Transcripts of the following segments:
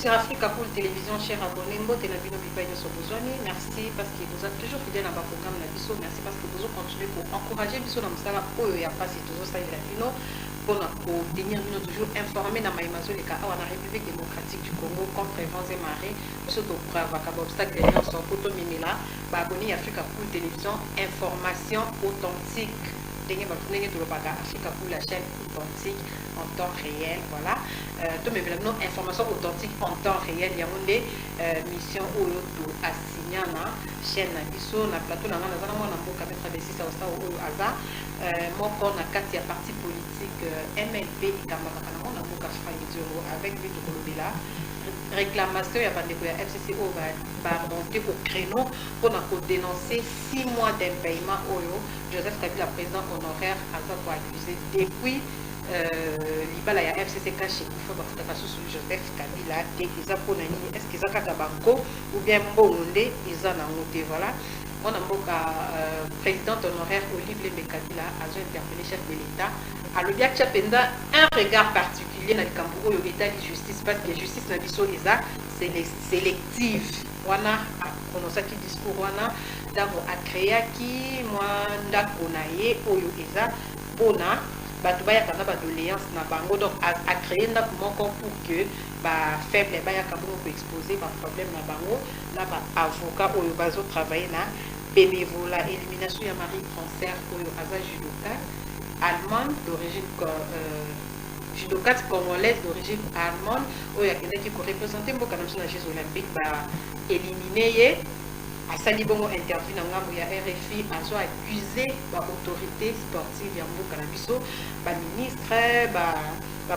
sur Africa Cool Télévision, chers abonnés, merci parce que vous êtes toujours fidèles à votre programme. Merci parce que vous continuez pour encourager nous dans le pour tenir toujours informés dans la République démocratique du Congo contre vents et marées, surtout pour avoir un obstacle de l'Union sans photo mimila, abonné Africa Cool Télévision, information authentique. Africa pour la chaîne authentique en temps réel, voilà. Tout mais vraiment information authentique en temps réel. Il y a des missions où à Signana, chaîne Bisso, na plateau, na mboka mettre des six au hasard. Moi, quand on a quatre partis politiques MLP et Kamara, on a beaucoup avec lui de Kolobela. Réclamation, il y a pas de FCCO va remonter au créneau pour dénoncer 6 mois d'impayement. Joseph Kabila, président honoraire, a été accusé depuis l'Ibala, il y a FCCK chez Joseph Kabila, est-ce qu'ils ont un banco ou bien Mbonde, ils ont un monté, voilà. Mon président honoraire Olivier Kabila a interpellé chef de l'État. Alors, il y a un regard particulier dans le campo de l'État de justice parce que la justice n'a pas c'est sélective. On a prononcé qui discours, on a créé qui, moi, on a créé, on a doléance na bango donc a créé pour que faible peut exposer problème na bango là avocat oyo bazo travailler na bénévolat élimination ya Marie Françoise oyo aza judoka allemande d'origine judokate congolaise d'origine allemande oyo akendaki ko représenter mboka na Jeux olympiques éliminé à Salibongo interview na ngambo ya RFI azo accusé ba autorité sportive ya mboka na biso ba ministre ba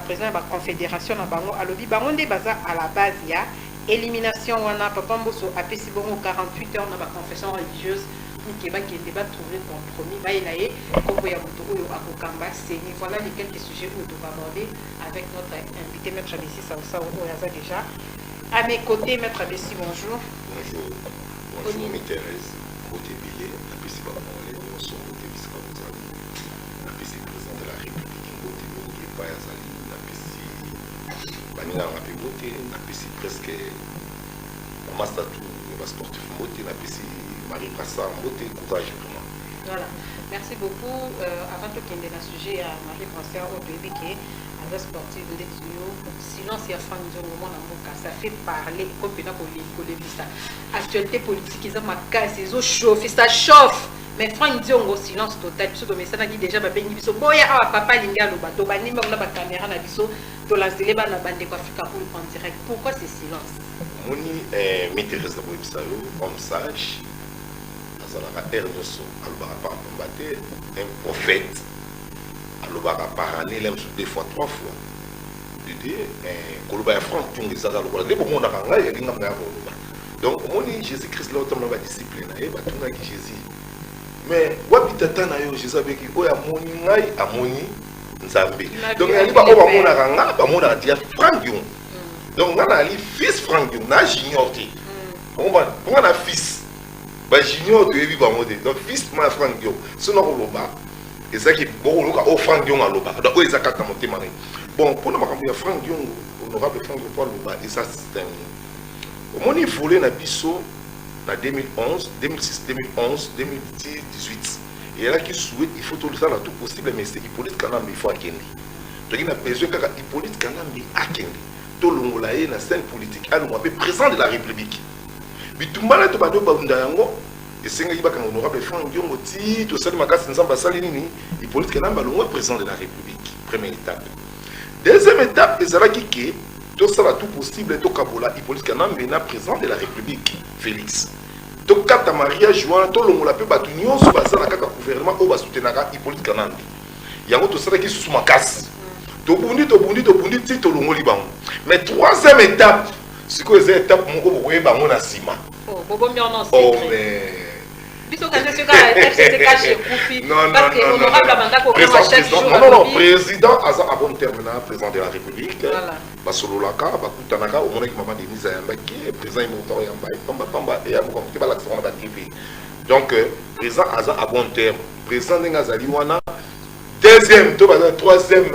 président ba confédération na bango alobi bango nde baza à la base ya élimination wana papa mboso apesi bongo 48 heures na ba confession religieuse pour que ba kende ba trouver compromis ba ilaye kombo ya moto oyo akokamba seni. Voilà les quelques sujets où on va aborder avec notre invité maître Bessi Saoussa oyo aza déjà à mes côtés. Maître Bessi, bonjour. Bonjour. Bonjour, Thérèse, côté billet, la PC Bamolé, nous sommes côté Biscabozali, la PC président de la République, côté Mingi, Bayazali, la PC Banina Rapiboté, la PC presque Mastatou, le sportif Moté, la PC Marie Brassa, Moté, courage vraiment. Voilà, merci beaucoup. Avant de quitter le sujet à Marie Brassa, au début qui est sportif de l'étudio, sinon c'est à fin de moment ça fait parler comme ça. Actualité politique, ils ont ma casse, ils ont chauffé, ça chauffe. Mais Franck Diongo, silence total. Parce que le message dit déjà, papa Linga, le bateau, la caméra, la biso, de la zélé, la bande de Africa en direct. Pourquoi c'est silence? Moni maîtrise la website, comme sage, dans la terre de son, un prophète. Alors, par année, il deux fois, 3 fois. Donc, Jésus-Christ, l'autre discipline, Jésus. Mais, Jésus avec qui donc, il y a Franck Dion. Donc, on a fils Franck Dion, on a junior. On a fils. Junior, donc, fils Franck Dion. Sinon, et ça qui est bon, au Franck Dion à l'Oba. Donc, ils ont qu'à monter mané. Bon, pour nous, Franck Dion, honorable Franck Dion à l'Oba, et ça, c'est un. Au moment où il volait dans Bisso, en 2011, 2006, 2011, 2010, 2018, et là, qui souhaite, il faut tout le temps, tout possible, mais c'est Hippolyte Kanambi, il faut à Kendi. Donc, il a besoin qu'Hippolyte Kanambi à Kendi. Tout le monde est dans la scène politique, à l'Oba, président de la République. Mais tout le monde est dans et c'est un honorable Franck Dion, tout ça, Hippolyte Kanambi est président de la République, première étape. Deuxième étape, c'est là qui tout ça tout possible, tout Kabola, Hippolyte Kanambi est président de la République, Félix. Tout cas, mariage, tout le monde a pu battre l'union sur le gouvernement au soutenir Hippolyte Kanambi. Il y a tout ça qui est sous ma casse. Tout le monde. Mais troisième étape, c'est que les étapes, mon a ciment. Oh, mais. Non, président à bon terme, président de la République. Basololaka, Bakutanaka, au moment où maman Denise Ayambaki, président Imotor Yambaye, Pamba, et à mon comité, l'accent à la TV. Donc, président à bon terme, président Ngazali Wana, troisième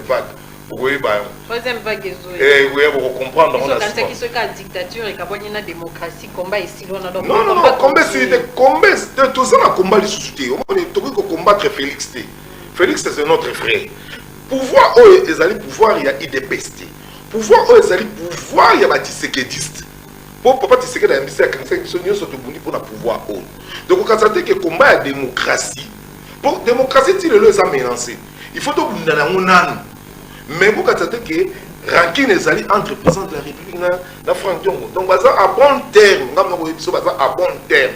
vague, Oui, bah. Troisième vague est oui, vous comprenez. Ils ont pensé qu'ils sont en dictature et qu'il y a une démocratie, combat ici. Non, combat, c'est tout ça, le combat de société. On est combattre Félix. Félix, c'est notre frère. Pouvoir, ils allaient pouvoir, il y a IDPST. Pouvoir, ils allaient pouvoir, il y a des séquedistes. Pour papa Tshisekedi a mis à 45 millions sur le pour le pouvoir. Donc, quand ça dit que le combat est démocratie, pour la démocratie, il est menacé. Il faut que vous n'ayez mais pour ça dit que ranking les alliés entre le président de la République et la Franck Diongo. Donc, à bon terme, à bon terme.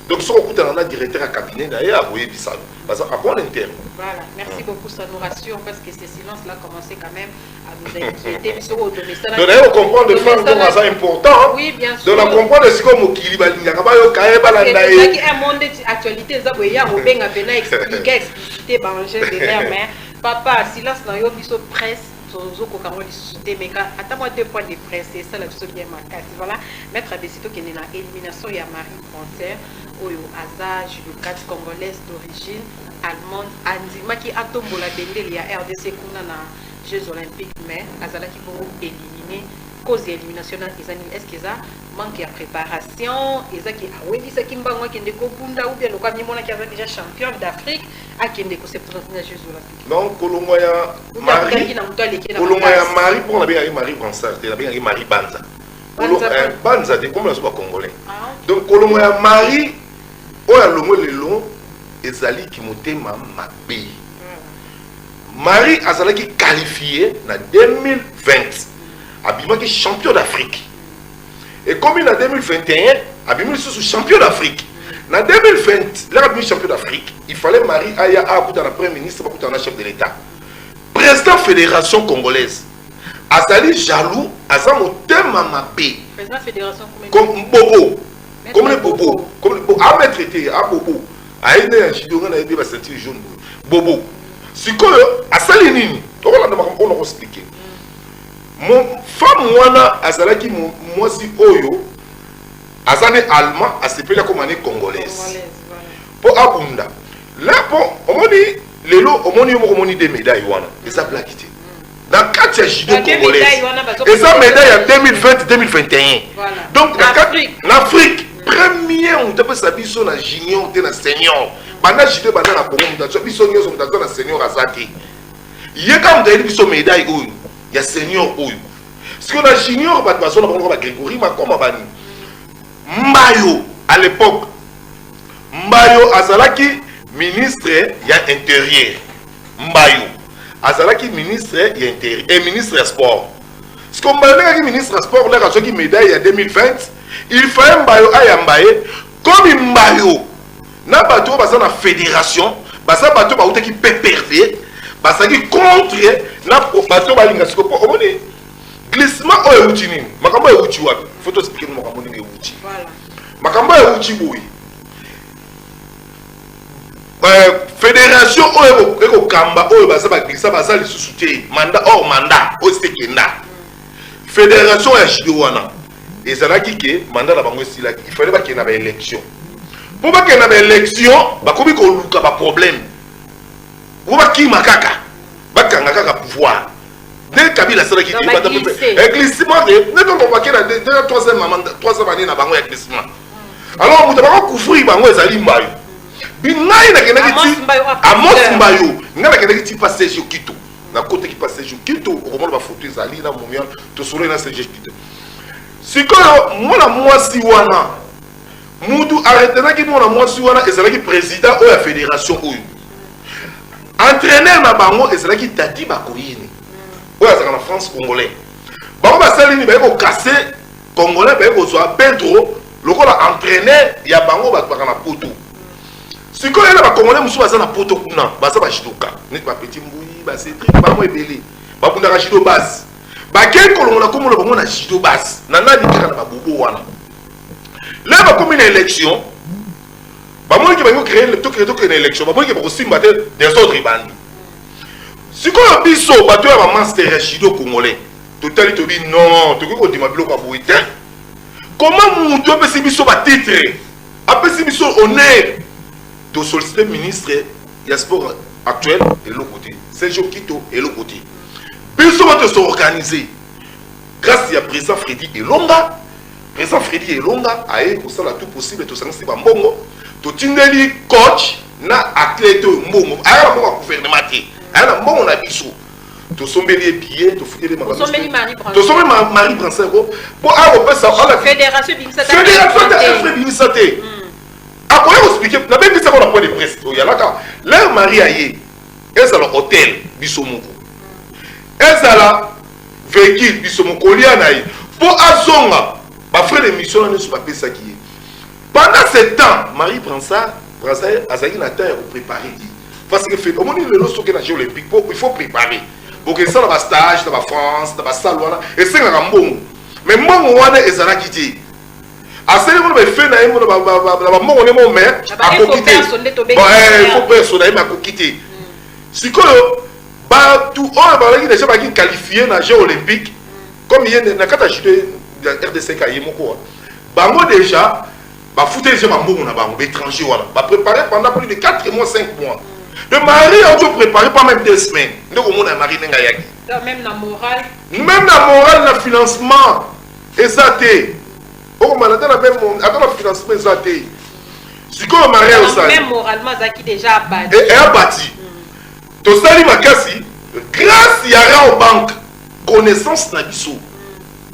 Donc, si on a un directeur à cabinet, d'ailleurs, vous voyez ça. À bon terme. Voilà, merci beaucoup, ça nous rassure parce que ce silence-là commençait quand même à nous inquiéter. Donc, d'ailleurs, on comprend de Franck Diongo, c'est important. Oui, bien sûr. Donc, on comprend de ce qu'on a dit. Il y a un monde d'actualité, il y a expliqué, explicité, mais papa, silence dans la presse. Mais attends-moi 2 points de presse, c'est ça la chose bien marquée. Voilà, maître Abessito qui est dans l'élimination, il y a Marie Française, Oyo Aza, judokate congolaise d'origine allemande, Andima qui a tombé la bendelle, il y a RDC qui a Jeux Olympiques, mais Azala qui vont éliminer. Cause d'élimination, est-ce qu'ils ont manqué de préparation? Ils ont qui a oui, c'est qui m'a qui ndeko bunda ou bien le quoi ni mon qui a déjà champion d'Afrique à qui ndeko c'est pour les Jeux Olympiques. Donc Kolomaya Marie pour la bien Marie Française, la bien Marie Banza. Banza de comme la soit congolais. Donc Kolomaya Marie oya longo lelo ezali ki motema mabe. Marie azalaki qualifié na 2020. Abima qui est champion d'Afrique. Et comme il est en 2021, Abima est champion d'Afrique. En 2020, là, Abima est champion d'Afrique. Il fallait Marie Aya Aouta, la première ministre, pour la chef de l'État. Président fédération congolaise. Azali jaloux, Azam au thème mapé. Président fédération comme Bobo. Comme les Bobo. Comme les Bobo. À mettre traité, à Bobo. À aider un chidon, on a aidé à sentir jaune. Bobo. Si quoi, à Salinini, on va expliquer. Mon femme wana azalaki moi si oyo azane allemand asepela comme année congolaise pour abunda là pour omoni lelo omoni des médailles wana et ça plaquité dans 4 judo congolaise et ça médaille en 2020 2021 donc en Afrique premier on peut sabiso na junior te na senior bana judo bana na Congo mutacho biso nyoso mutacho na senior azati yeka mutaeli biso médaille oyo. Il y a senior Oyo. Ce qu'on a junior, Grégory Makoma Bani. Mbayo, à l'époque, Mbayo Azalaki, ministre, il y a intérieur. Mbayo. Azalaki, ministre, il y a intérieur. Et ministre des Sports. Ce qu'on a dit, ministre des Sports, là, quand il médaille en 2020, il fallait Mbayo à Mbaye. Comme Mbayo, n'a pas tout, dans la fédération, ça pas tout, qui peut perdre. Parce que contre na bato balinga siko po omoni glissement o euti nini makambo euti wapi photo expliquer makambo nini euti voilà makambo euti boy fédération o eko kamba o basa ba glissa basa li susute mandat o stekenda fédération ya judo wana ezalaki ke mandat la bango silaki il fallait ba kena ba élection pour ba kena ba élection ba komi ko luka ba problème. Vous qui makaka, bakanga kaka pouvoir. Dès Kabila sera qui dit, glissement de, ne donc on va qu'il a déjà 3e année na bango glissement. Alors vous devez couvrir bango ezali mbayo. Binai na kena kiti Amos mbayo, ngana kena kiti passer sur Kito. Na côté qui passe sur Kito, au moment ba photo ezali na momian, to solo na Serge Kito. Sikoyo mona mwasi wana. Mutu arrêtena ki mona mwasi wana ezali président de la fédération oyo. Entraîneur na bango ezalaki Dadi Bakoyini. Oyo azaka na France congolais. Bango basalini ba ko casser congolais ba ko zo Pedro lokola entraîneur ya bango bataka na poto. Sikoyo na ba congolais musu baza na poto kuna, baza ba shidoka. Net ba petit mbui, ba cetri, ba mo ebele. Ba kunda ka shido base. Ba ken kolongola komola bango na shido base. Na nani kaka na ba bobo wana. Là ba komi na élection. Bah moi qui va créer le truc une élection, bah moi qui va aussi battre des autres bandes. Si qu'on a biso, bah tu as un master Shido congolais. Total tu dis non, tu peux dire ma bloc à boiter. Comment mon doigt peut se biso ba titre, après se biso honneur, de solliciter ministre, il y a sport actuel et l'autre côté, Serge Kito et l'autre côté. biso bato s'organiser grâce à président Freddy Elonga. Président Freddy Elonga aye kosala tout possible tosangisi bambongo totindeli coach na athlète mbongo aya mbongo gouvernement te aya mbongo na biso tosombeli billet tofuteli makambo tosombeli Marie Brancero pour apesa ala fédération bimisa te akoya koexpliquer na bengisa ko na point de presse oyalaka leur mari aye ezala hôtel biso moko ezala véhicule biso moko kolia na ye pour azonga ba frère de mission na nesu bapesa ki pendant ce temps Marie Brancard azali na temps pour préparer parce que fait au moment le loso que na Jeux olympiques il faut préparer pour que ça na ba stage na ba France na ba salwana et c'est na mbongo mais mbongo wana ezala kiti aseli mo be fait na yemo na ba mbongo ne mo mais a kokité bon il faut personne ma kokité sikoyo ba tout on ba laki déjà ba ki qualifier na Jeux olympiques comme il na kata judo RDC ka yemoko bango déjà ba fouté déjà mbongo na bango étranger voilà ba préparer pendant plus de 4 mois 5 mois de mari on doit préparer pas même 2 semaines ndeko mona mari nenga yaki même na moral na financement exacté au malade na même attends financement exacté si comme mari au ça même moralement zaki déjà abattu et abattu to sali makasi grâce ya au banque connaissance na biso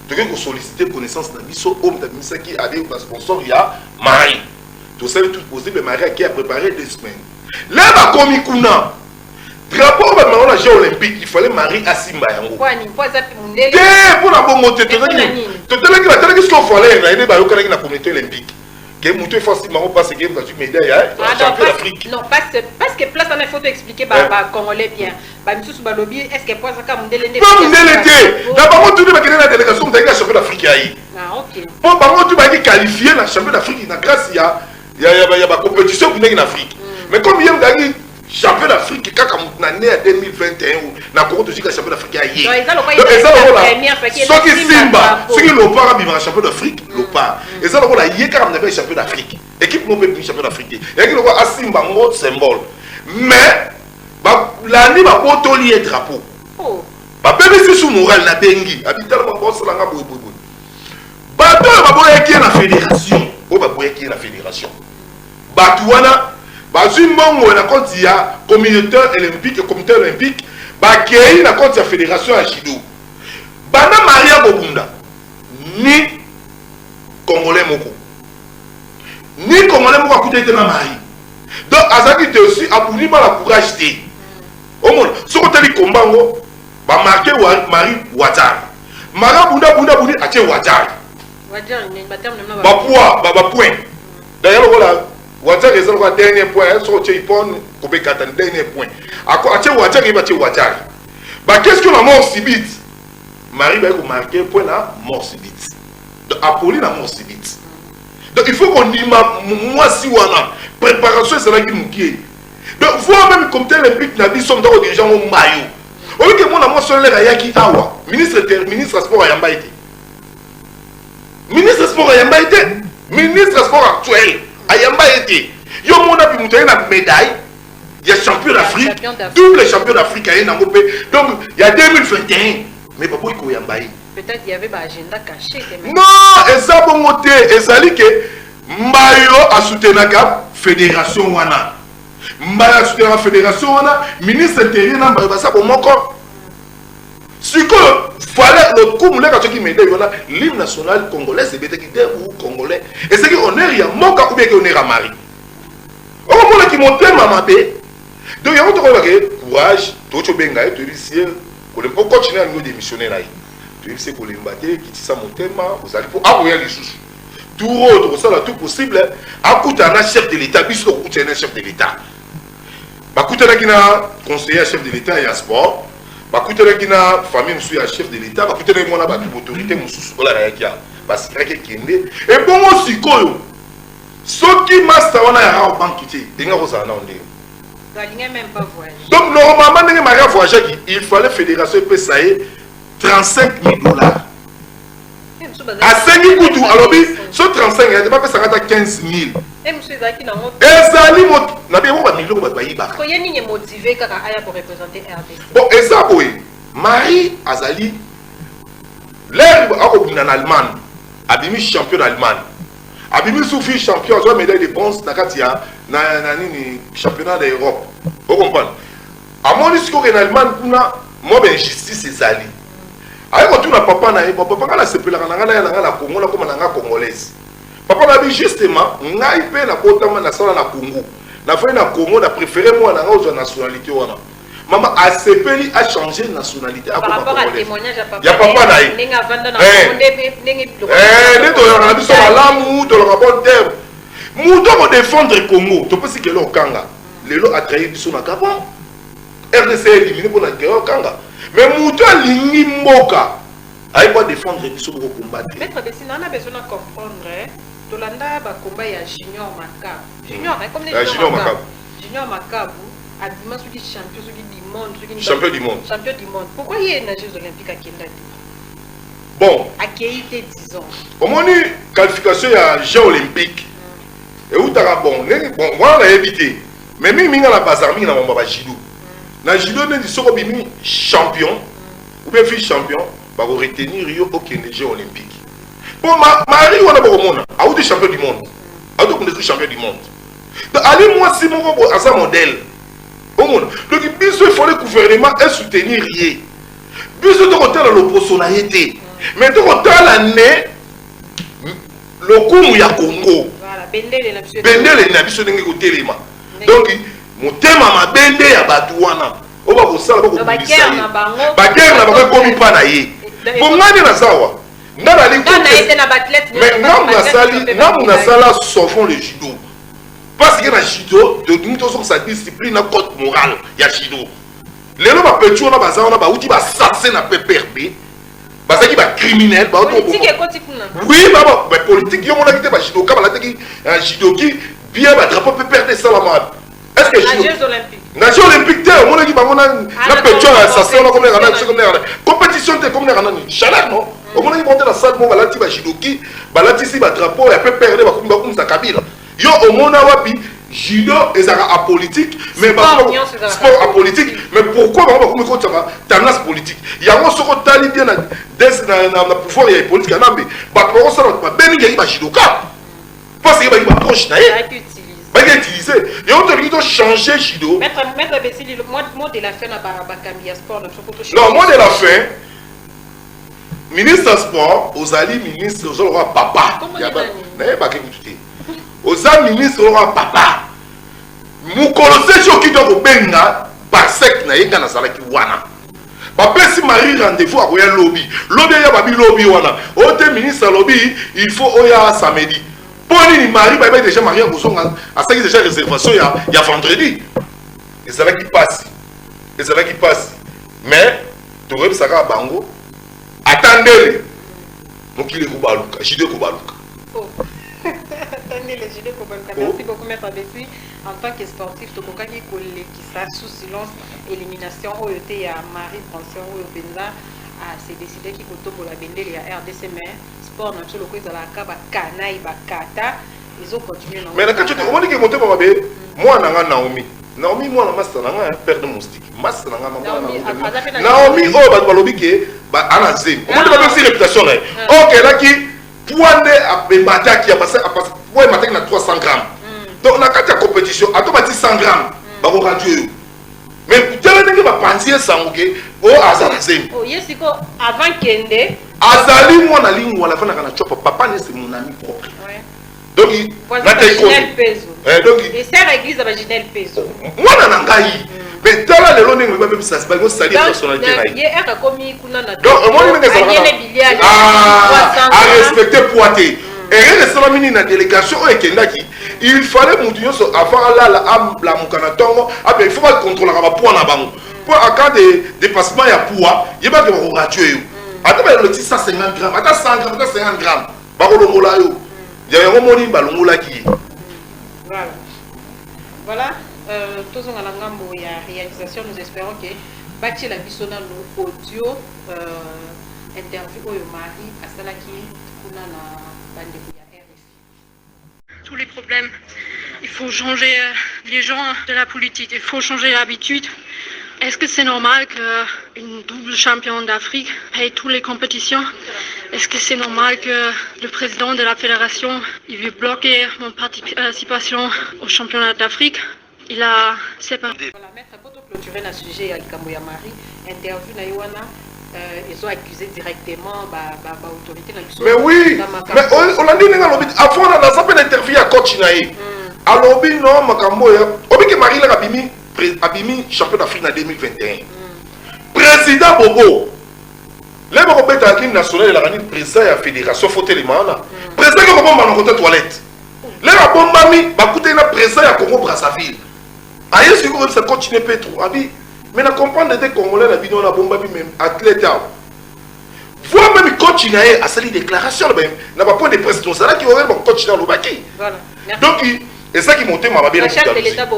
tu veux solliciter connaissance na biso homme d'administration qui avait un sponsor ya mari tout ça tout possible mari qui a préparé 2 semaines là ba komi kuna drapeau ba na Jeux olympiques il fallait mari asimba yango pour ça mundele pour la bonne montée totelaki ce qu'on fallait na ine ba yokana na communauté olympique que mutu faut asimba parce que dans une médaille champion d'Afrique non parce que place en photo expliquer ba congolais bien ba misusu ba lobby est-ce que pour ça ka mundele ndé pas mundele té na ba motu ba kena na délégation de la champion d'Afrique ayi OK pour ba motu ba qualifier na champion d'Afrique na grâce ya ba compétition qui en Afrique mais comme il y a gagné champion d'Afrique kaka na né 2021 na Congo to jika champion d'Afrique ayi donc ça la qui simba ce qui l'opara bima champion d'Afrique l'opara et ça la yeka na champion d'Afrique équipe non peut champion d'Afrique et qui le voit asimba mot symbole mais ba la ni ba potoli et drapeau ba bébé sous moral na bengi habital ba boss la nga boy ba to ba boy qui na fédération o ba boy qui na fédération ba tuana bazui mbongo na compte ya communauté olympique et comité olympique bakei na compte ya fédération ya judo bana Maria Bobunda ni congolais moko akutete na mari donc azaki te aussi apuni ba la courage te au monde soko tali kombango ba marqué Marie Ouattara Maria Bunda buni atie Ouattara ba poids ba point d'ailleurs voilà Ouattara est le dernier point, sur le point, dernier point. Ouattara, il va te Ouattara. Qu'est-ce que la mort subite? Marie va marquer point la mort subite. Donc, Apolline la mort subite. Donc, il faut qu'on dise, moi, si on a préparation, c'est là qui nous guide. Donc, voir même comme tel implique, n'a dit, sommes des gens au maillot. Au lieu que moi, la seule l'air à Yaki Awa, ministre sport à Yamba été. Ministre sport à Yamba été. Ministre sport actuel. Ayamba été. Yo mona bi mutaye na médaille. Il y a champion d'Afrique, double champion d'Afrique à Namopé. Donc il y a 2021. Mais pas pour Yamba. Peut-être il y avait un agenda caché. Non, et ça bon moté, et ça dit que Mbayo a soutenu la fédération wana. Mbayo a soutenu la fédération wana, ministre intérieur na Mbayo ça pour mon corps. Ce que fallait le coup moulé quand tu médaille voilà l'hymne national congolais c'est bétéquité ou congolais et c'est qu'on est rien moka ou bien qu'on est à Marie. Au moment qui monte maman bé donc il y a autre courage tout benga et tu dis qu'on peut continuer à nous démissionner là. Tu sais qu'on l'embaté qui tisse mon thème vous allez pour appuyer les sous. Tout autre ça là tout possible à coûter un chef de l'État puisque coûter un chef de l'État. Ba coûter là qui na conseiller chef de l'État et à sport. Bakutele kina famille monsieur ya chef de l'État bakutele mona ba autorité mususu ola ya kia parce que kende et bon sikoyo soki master wana ya ra banque ti dinga ko za na onde galinga même pas voyager donc normalement ndenge Maria voyager il fallait fédération peut ça $35,000 à 5 kutu alors bi so 35 ya pas ça 15,000 et monsieur Zaki na mo ezali na bien mo ba millions ba yiba ko yeni ni motivé kaka aya pour représenter RDC bon et ça boy Marie Azali, l'air en Allemagne, abimi champion d'Allemagne. Abimi Soufi champion, soit médaille de bronze, Nakatia, championnat d'Europe. Vous comprenez? À mon discours en Allemagne, moi, ben justice est Zali. Avec tout na papa na papa na sepela na Congo na comme na congolaise. Papa na bi justement, ngai pe na botama na sala na Congo. Na fait na Congo na préféré moi na autre nationalité wana. Maman a sepeli a changé de nationalité par rapport à témoignage à papa. Ya papa na yi. Ninga vanda na to na biso malamu to la bon terme. Muto ko défendre Congo, to pesi que lo kanga. Lelo a trahi biso na Gabon. RDC éliminé pour la guerre kanga. Mais Mouto Lingi Moka a pas défendre biso pour combattre. Maître Bessina, on a besoin de comprendre Tolanda ba combat ya Junior Makabu. Junior comme les Junior Makabu. Junior Makabu a dimanche qui champion du monde, champion du monde. Champion du monde. Pourquoi il y a une Jeux olympiques à Kenda? Bon, à Kéité 10 ans. Au moins qualification ya Jeux olympiques. Et où t'as bon, moi on a évité. Mais minga la bazar minga na mamba judo. Na judo ne soko bimi champion ou bien fille champion va retenir Rio aucun Jeux olympiques. Bon Marie on a beaucoup monde, a ou champion du monde. A donc des champions du monde. Donc allez moi si mon à sa modèle. Au monde. Donc il faut le gouvernement et soutenir rien. Biso de côté dans l'opposonnalité. Mais de côté l'année le coup ya Congo. Voilà, bendele na biso ndenge ko telema. Donc mon thème ma bende ya batuana. On va vous savoir beaucoup de ça. Baguerre na bango komi pa na ye. Bon ngani na sawa. Ndana li ko. Mais ngamu na sala sauvons le judo. Parce que na judo, de nous tous sa discipline na code moral ya judo. Lelo ba petu na baza na ba uti ba assassin na PPRB. Parce qu'il va criminel, politique et politique. Oui, mais politique, il y a un judo, un judo qui bien le drapeau peut perdre ça la mode. Est-ce que les Jeux olympiques? Les Jeux olympiques, on a dit comme les compétition comme les chaleur non. On a dit monter la salle, on va la judo qui, balati si ba drapeau, elle peut perdre comme ça kabila. Yo au monde wapi judo et ça apolitique, mais sport apolitique. Mais pourquoi on va comme ça tendance politique? Il y a un sort tali bien na pouvoir il y a politique na mais ba ko ça ba ben il y a judoka. Parce que il va proche na ba utiliser. Et on doit changer judo. Maître Bessili, le mot de la fin na Bakambi sport non, mot de la fin. Ministre sport, aux alliés ministre aux roi papa. Il y a pas que tout aux amis ministres aura papa mukolose choki to benga basek na yenga na salaki wana papa si mari rendez-vous à koya lobby ya babi lobby wana ote ministre lobby il faut oya samedi poni ni mari ba déjà marié bosonga à ça qui déjà réservation ya vendredi et ça qui passe mais to rep saka bango attendez mokile ko baluka jide ko baluka. Merci beaucoup, Maître Bessi. En tant que sportif, tu as qui ça sous silence élimination OET à Marie-François Benza c'est décidé qu'il faut pour la bendele à RDC mais sport na cholo ko la kaba kana ibakata ils ont continué. Mais quand tu on dit que monter papa bé moi na Naomi moi na master na père de moustique master na Naomi oh ba balobi ke ba anazem on dit pas aussi réputation là OK là qui poinde à bemata qui a passé ouais matin na 300 grammes. Donc na kati ya compétition à tout bâti 100 grammes ba ko radio. Mais tellement que ba penser sanguke o azalazem. Oh yesiko avant kende azali moi na ligne wala fana kana chopa papa ne c'est mon ami propre. Ouais. Donc na te donc et c'est l'église de Ginel Peso. Moi na ngai. Mais tala le longue ba même ça c'est pas une salie personnalité na. Donc moi ne à respecter poité. Et il na délégation au Kendaki. Il fallait monter avant la mukanatongo. Après il faut pas contrôler la poids na bango. Pour en cas de dépassement ya poids, il va que on ratuer. Attends le petit 150 grammes, attends 100 grammes, attends 50 grammes. Ba ko longola yo. Il y a un moni ba longola ki. Voilà. Tous on a la ngambo ya réalisation, nous espérons que bâti la bisona no audio interview oyo mari asalaki kuna na bandeko ya RFI. Tous les problèmes, il faut changer les gens de la politique, il faut changer l'habitude Est-ce que c'est normal qu'une double championne d'Afrique paye toutes les compétitions? Est-ce que c'est normal que le président de la fédération il veut bloquer mon participation au championnat d'Afrique? Il a séparé. Voilà, maître, pour clôturer le sujet à Likambo ya Marie, interview na Yoana, ils ont accusé directement l'autorité. Mais oui, mais on a dit que avant on a fait une interview à coach Naï. Alors, non, Makambo, obi que Marie l'a abimi champion d'Afrique en 2021. Président Bobo, les Bobeta à l'équipe nationale, il a gagné président de la fédération, faut les mains. Président de Bobo, on a côté toilette. Les Bombami, bah écoutez, le président de Congo Brazzaville. Aïe, si vous ça continue pas trop. Mais on comprend que les Congolais, la vidéo, la Bombami, même athlète. Voir même continuer à faire des déclarations, n'a pas point de président, c'est là qu'il aurait continué à le bâtir. Donc, et ça qui monte ma bien. Le chef de l'État,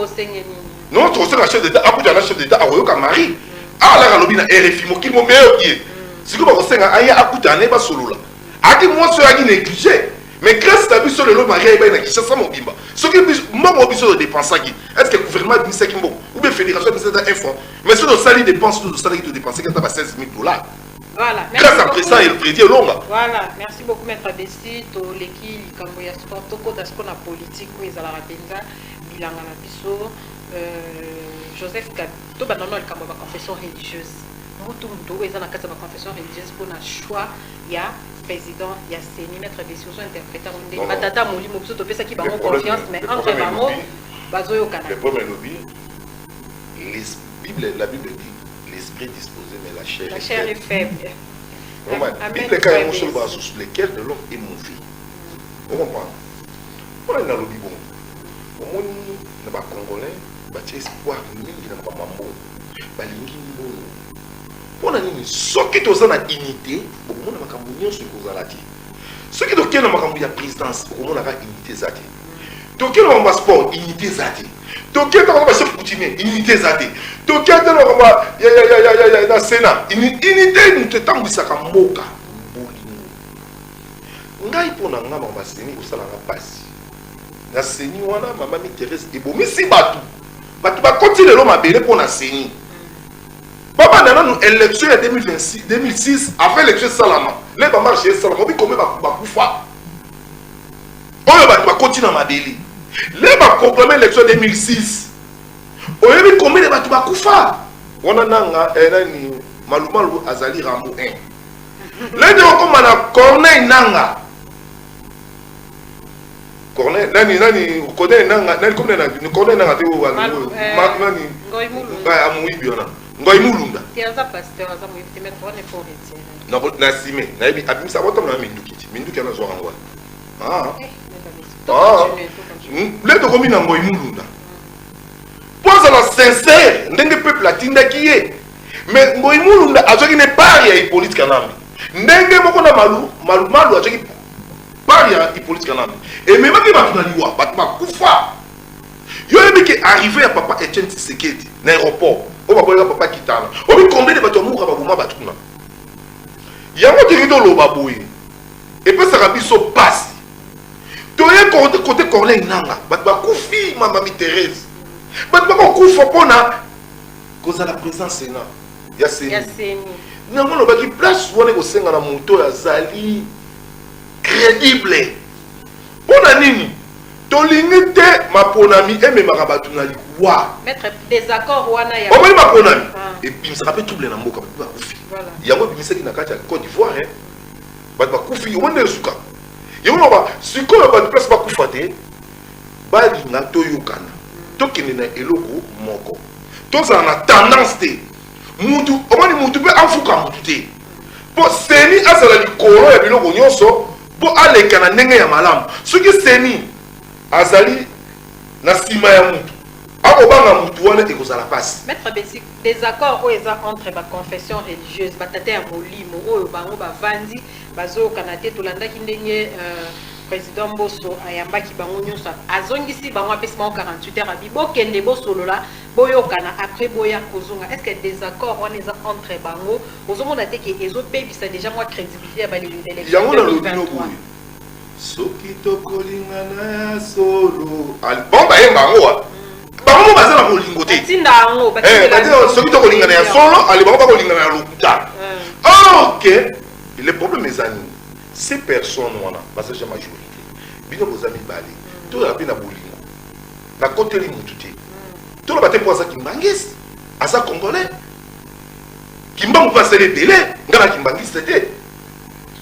non, tu sais, le chef d'État, après le chef d'État, il y a Marie. Ah, là, il y a RFI, qui est mon meilleur pied. Si vous avez un aïe à couper, il y a solo là. Adi moi, ceux qui négligé. Mais grâce à lui, sur le lot, Marie, il y a ça, mon bimba. Ce qui est moi, mon besoin de dépenser, est-ce que le gouvernement dit ça qui est bon? Ou bien la fédération dit ça un fonds? Mais si le salaire dépense, le salaire de dépenser, il y a 16 000 $. Voilà. Grâce à présent, il prédit long. Voilà, merci beaucoup, maître Bessi. L'équipe, comme il y a sport, tout le monde politique, où ils ont la rapenza, bilan à la biso. Joseph Kato, il y a une confession religieuse. Nous, tous ils ont une confession religieuse pour le choix. Il y a président, il y a Séni, maître Bessi, ils ont interprété. Matata Moli, Mopso, tout ça qui va avoir confiance, mais entre Bamo, Bazoyo Canada. Le premier lobby, la Bible dit l'esprit disposé, mais la chair est faible. La Bible est quand même sur le cœur de l'homme est mauvais. Vous comprenez? On est dans le lobby bon. Au moins, les Congolais, ils ont espoir, ils n'ont pas mambo. On a dit, ceux qui sont en unité, au moins, ils ont ce qu'on a dit. Ceux qui sont en présidence, au moins, ils ont unité zati. Donc, ils ont un sport, unité zati. Donc, ils ont un chef coutumier, unité zati. Donc, ils ont un Sénat, unité, nous te tendons ça comme moka. Ngai pour nga mama seni ko sala nga pasi na seni wana mama mi Thérèse ebomi si batu ba continuer lo mabele pour na seni papa nana nous élection en 2006 après l'élection salama les ba marché salama bi comme ba kufa oyo ba continuer na mabele les ba proclamer l'élection 2006 oyo bi comme ba kufa wana nanga nani malumalu azali Rambo 1 les deux comme na Corneille nanga Corneille, nani, Corneille, nani, comme nani, Corneille, nani, nani, Amoui Biona, Ngoy Mulunda. Tu as un pasteur, tu as un maître, on est pour retirer. Non, Nassime, Nabi, Abim, ça va tomber dans Minduki, Minduki, on a joué en voie. Les deux communes en Ngoy Mulunda. Pour ça, sincère, n'est peuple latin qui est. Mais Ngoy Mulunda, a joué une part, il y a politique en ami. N'est pas qu'on a malou, a joué il y a Hippolyte Kanambe. Et même si tu as dit, il y a des gens arrivé à papa Etienne Tshisekedi, dans l'aéroport. On va voir papa Kitana. On va combien de bateaux mourent à Babouma Batuna. Il y a un autre rideau au Baboué. Et puis ça va bien se passer. Tu as un côté Corneille Nanga. Batba Koufi, ma mamie Thérèse. Batba Koufi, on a cause à la présence Sénat. Il y a Séni. Nous avons une place où on est au sein de la moto à Zali. Crédible. Pour nini tolingi te maponami et même rabatuna liwa. Mettre désaccord wana ya. O mali maponami. Et puis ça rappelle trouble na mboka ba kufi. Yango bimisaki na kati ya Côte d'Ivoire hein. Ba kufi o ndé suka. Yango ba sikoyo ba place ba kufa te. Ba linga toyokana. Tokende na eloko moko. Toza na tendance te. Mutu o mali mutu be afuka mutu te. Po seni azala likolo ya biloko nyonso. Pour aller à la malam, ce qui c'est ni azali na sima ya mutu akobanga mutu wana ekozala passe. Maître Bessi, des accords entre la confession religieuse batate ya molimo oyo bango bavandi bazo kanate tolandaki ndenge président Bosso ayambaki bango nyonso azongisi bango apesi bango 48 heures abi bokende bosolola boyokana après boya kozonga. Est-ce que des accords wana eza entre bango ozomona te ke ezopebisa déjà moi crédibilité ya baleli d'élection yango na lobino boye soki tokolingana ya solo bon bayemba bango bango bazala kolingo te soki tokolingana ya solo ale bango bakolingana ya lokuta. Ok, le problème est ani ces personnes wana baza ja majorité bino boza mibale to ya bina bolingo na côté li mutu te to la bate po za kimbangisi asa congolais kimbangu passer délai ngana kimbangisi te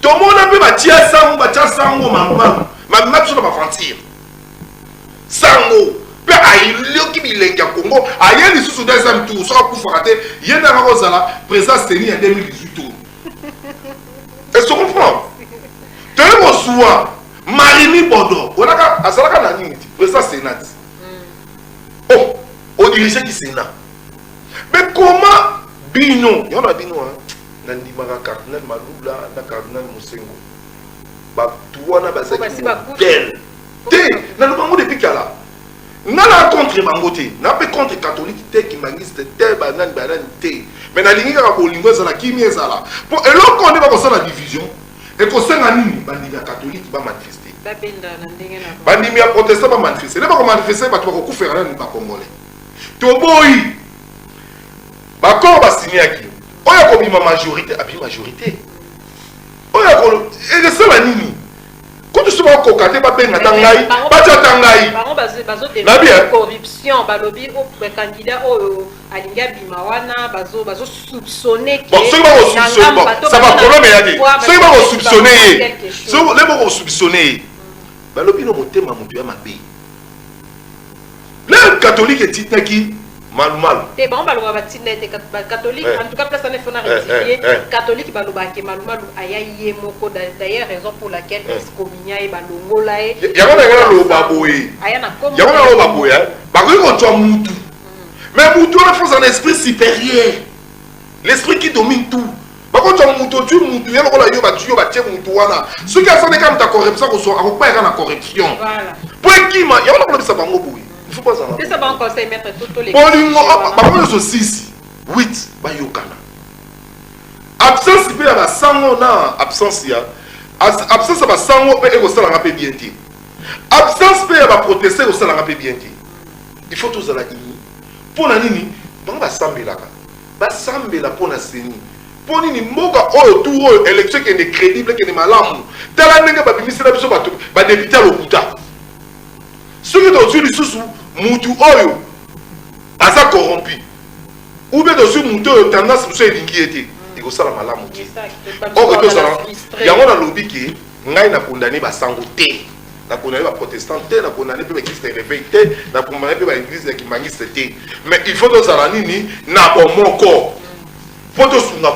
to mona pe batia sango mama biso na bafantir sango pe ayiloki bilenge ya Congo aye lisusu deuxième tour soka kufaka te ye ndanga kozala président Seni en 2018 tour. Est-ce que tu comprends? Tu es mon soin Marini Bodo onaka azalaka na nini président Sénat. Oh, au dirigeant du Sénat. Mais comment bino yona bino nandi maka cardinal Malula na cardinal Musengo ba tuwana bazaki tel te na lubango depuis kala nana contre bangote na pe contre catholique te ki mangiste te banani te mais na lingi ka bolingo ezala kimi ezala pour eloko on ba ko la division et ko senga nini bandimi ya catholique ba manifester bandimi ya protestant ba manifester ne ba ko manifester ba to ko kufera na ba congolais to boy ba ko ba signer oya ko bima majorité abi majorité oya ko ezala nini quand tu sois cocaté ba benga tangai ba tangai bango bazo de corruption ba lobby au candidat au alinga bima wana bazo soupçonner que bon ceux qui vont soupçonner bon ça va problème ya dit ceux qui vont soupçonner ceux les vont soupçonner ba lobby no motema mutu ya mabe le catholique est titaki mal te bon baloba batinda te catholique en tout cas place en effet na rectifier catholique baloba ke mal aya ye moko d'ailleurs raison pour laquelle excommunia e balongola e ya ngana lo baboye aya na comme ya ngana lo baboye ba ko to mutu mais mutu on force un esprit supérieur l'esprit qui domine tout ba ko to mutu tu mutu ya lokola yo ba tie mutu wana ce qui a fait comme ta corruption ko so akopeka na corruption voilà pour qui ma ya lokola bisa bango boye. C'est ça bon conseil mettre toutes les Bolingo 6 8 ba yokana. Absence pe ba sango na absence ya absence ba sango pe eko sala ngape bien ti. Absence pe ba protester ko sala ngape bien ti. Il faut tous la ini. Pona nini bango ba sambelaka. Ba sambela pona seni. Pona nini moka oyo tout oyo élection qui est crédible qui est malamu. Tala ndenge ba bimisela biso ba député à l'okuta. Ce qui est au-dessus du sous mutu oyo asa corrompu ou bien dessus mutu oyo tendance muso elingi ete ekosala malamu te oko tozala yango na lobi ke ngai na condamné basango te na condamné ba protestant te na condamné pe ba église de réveil te na condamné pe ba église de kimangiste te mais il faut tozala nini na bomoko po tosunga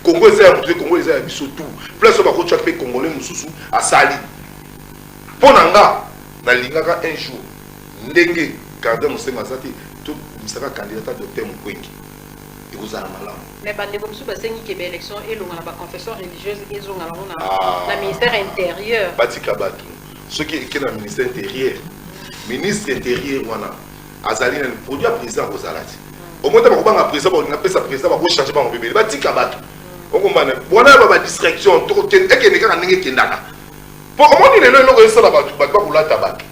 Congo eza ya mutu Congo eza ya biso tout place ba kocha pe congolais mususu asali po na nga na lingaka un jour ndenge gardien Musenga zati tout misaka candidat docteur Mukwengi ekozala malamu mais bande comme suba sengi ke élection et longa na ba confession religieuse ezonga na ministère intérieur batika batu ceux qui est na ministère intérieur ministre intérieur wana azali na produit président kozalati au moins ba kobanga président ba ngapesa président ba ko changer ba ngobebeli batika batu okombana bona ba distraction to ke ekene kaka ndenge kendaka pour comment il est là non ça là ba kula tabaki.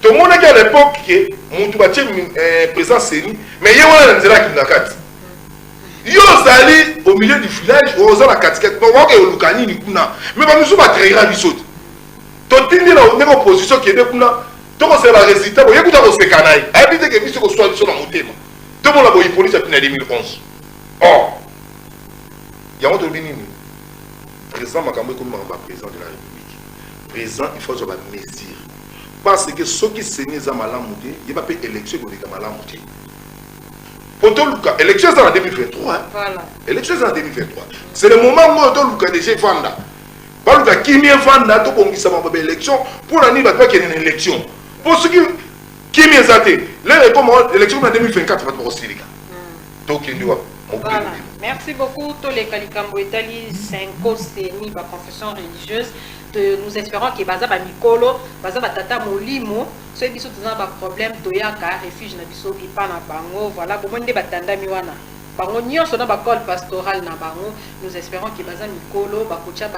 Tout le monde à l'époque que mon président Seni, mais il y a un zéro qui l'a kat. Yo zali au milieu du village, on a la casquette, on va au Lukani ni kuna, mais pas nous pas créer la bisote. Tout le monde est en opposition qui est de kuna, tout c'est le résultat. Vous écoutez au Sekanaï, habitez que biso soit sur mon thème. Tout le monde a eu police depuis 2011. Or, il y a un autre bénin. Président Makambo comme président de la République. Président, il faut que je me mesure. Parce que ceux qui se sont malamoutés, il n'y a pas d'élection qui est malamouté. Pour tout le cas, l'élection est en 2023. Voilà. L'élection est en 2023. C'est le moment où tout le cas déjà Fanda. Par le cas qui vient Fanda, tout le monde qui s'est fait l'élection, pour l'année, il n'y a pas qu'il y ait une élection. Pour ceux qui vient zaté, l'élection en 2024 va être aussi les gars. Donc il doit. Voilà. Merci beaucoup. Tous les Kalikambo Italie, 5 Seni, la confession religieuse. Nous espérons que Baza Mikolo, Baza Tata Molimo, ceux qui sont dans un problème, Toyaka, refuge na biso, Ipa na Bango, voilà, pour moi, batanda miwana. bango nyonso na bakole pastoral na bango nous espérons que baza mikolo bakotia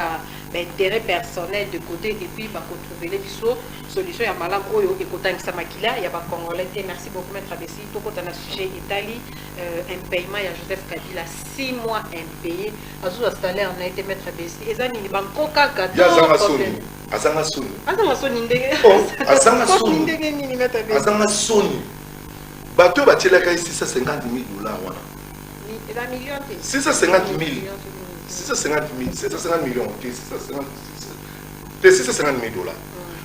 intérêt personnel de côté et puis bakotrouver biso solution ya malamu oyo ekotangisa makila ya bakongolais te. Merci beaucoup maître Abessi. Tokota na sujet Italie un paiement ya Joseph Kabila 6 mois impayé azu installer en été maître Abessi ezani bankoka gato azanga soni ndenge azanga soni ndenge nini maître Abessi azanga soni bato batielaka 650 000 dollars wana 650 000 millions 650 000 dollars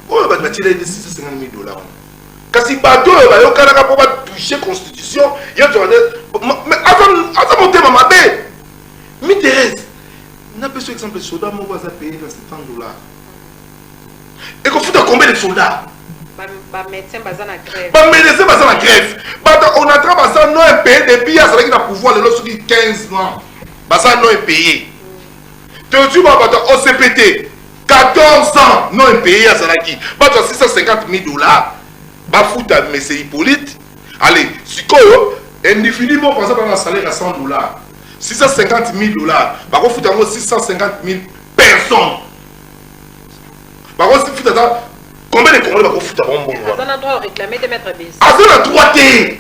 oyo bato batielaka 650 000 dollars wana kasi bato oyo bayokanaka mpo batouche constitution mais aza motema mabe mi Thérèse napeso exemple soldat moko aza payé na 70 dollars ekofuta combien de soldats médecin baza na grève on a travaillé non impayé depuis ça qui na pouvoir le sur 15 mois baza non impayé tu vas au CPT 14 ans non impayé à Salaki bato 650 000 dollars bafuta monsieur Hippolyte allez sikoyo indéfiniment par exemple un salaire à 100 dollars 650 000 dollars bako futa 650 000 personnes bako futa combien de Congolais va foutre à bon bon? Azana droit réclamer de mettre Abessi. Azana droit té.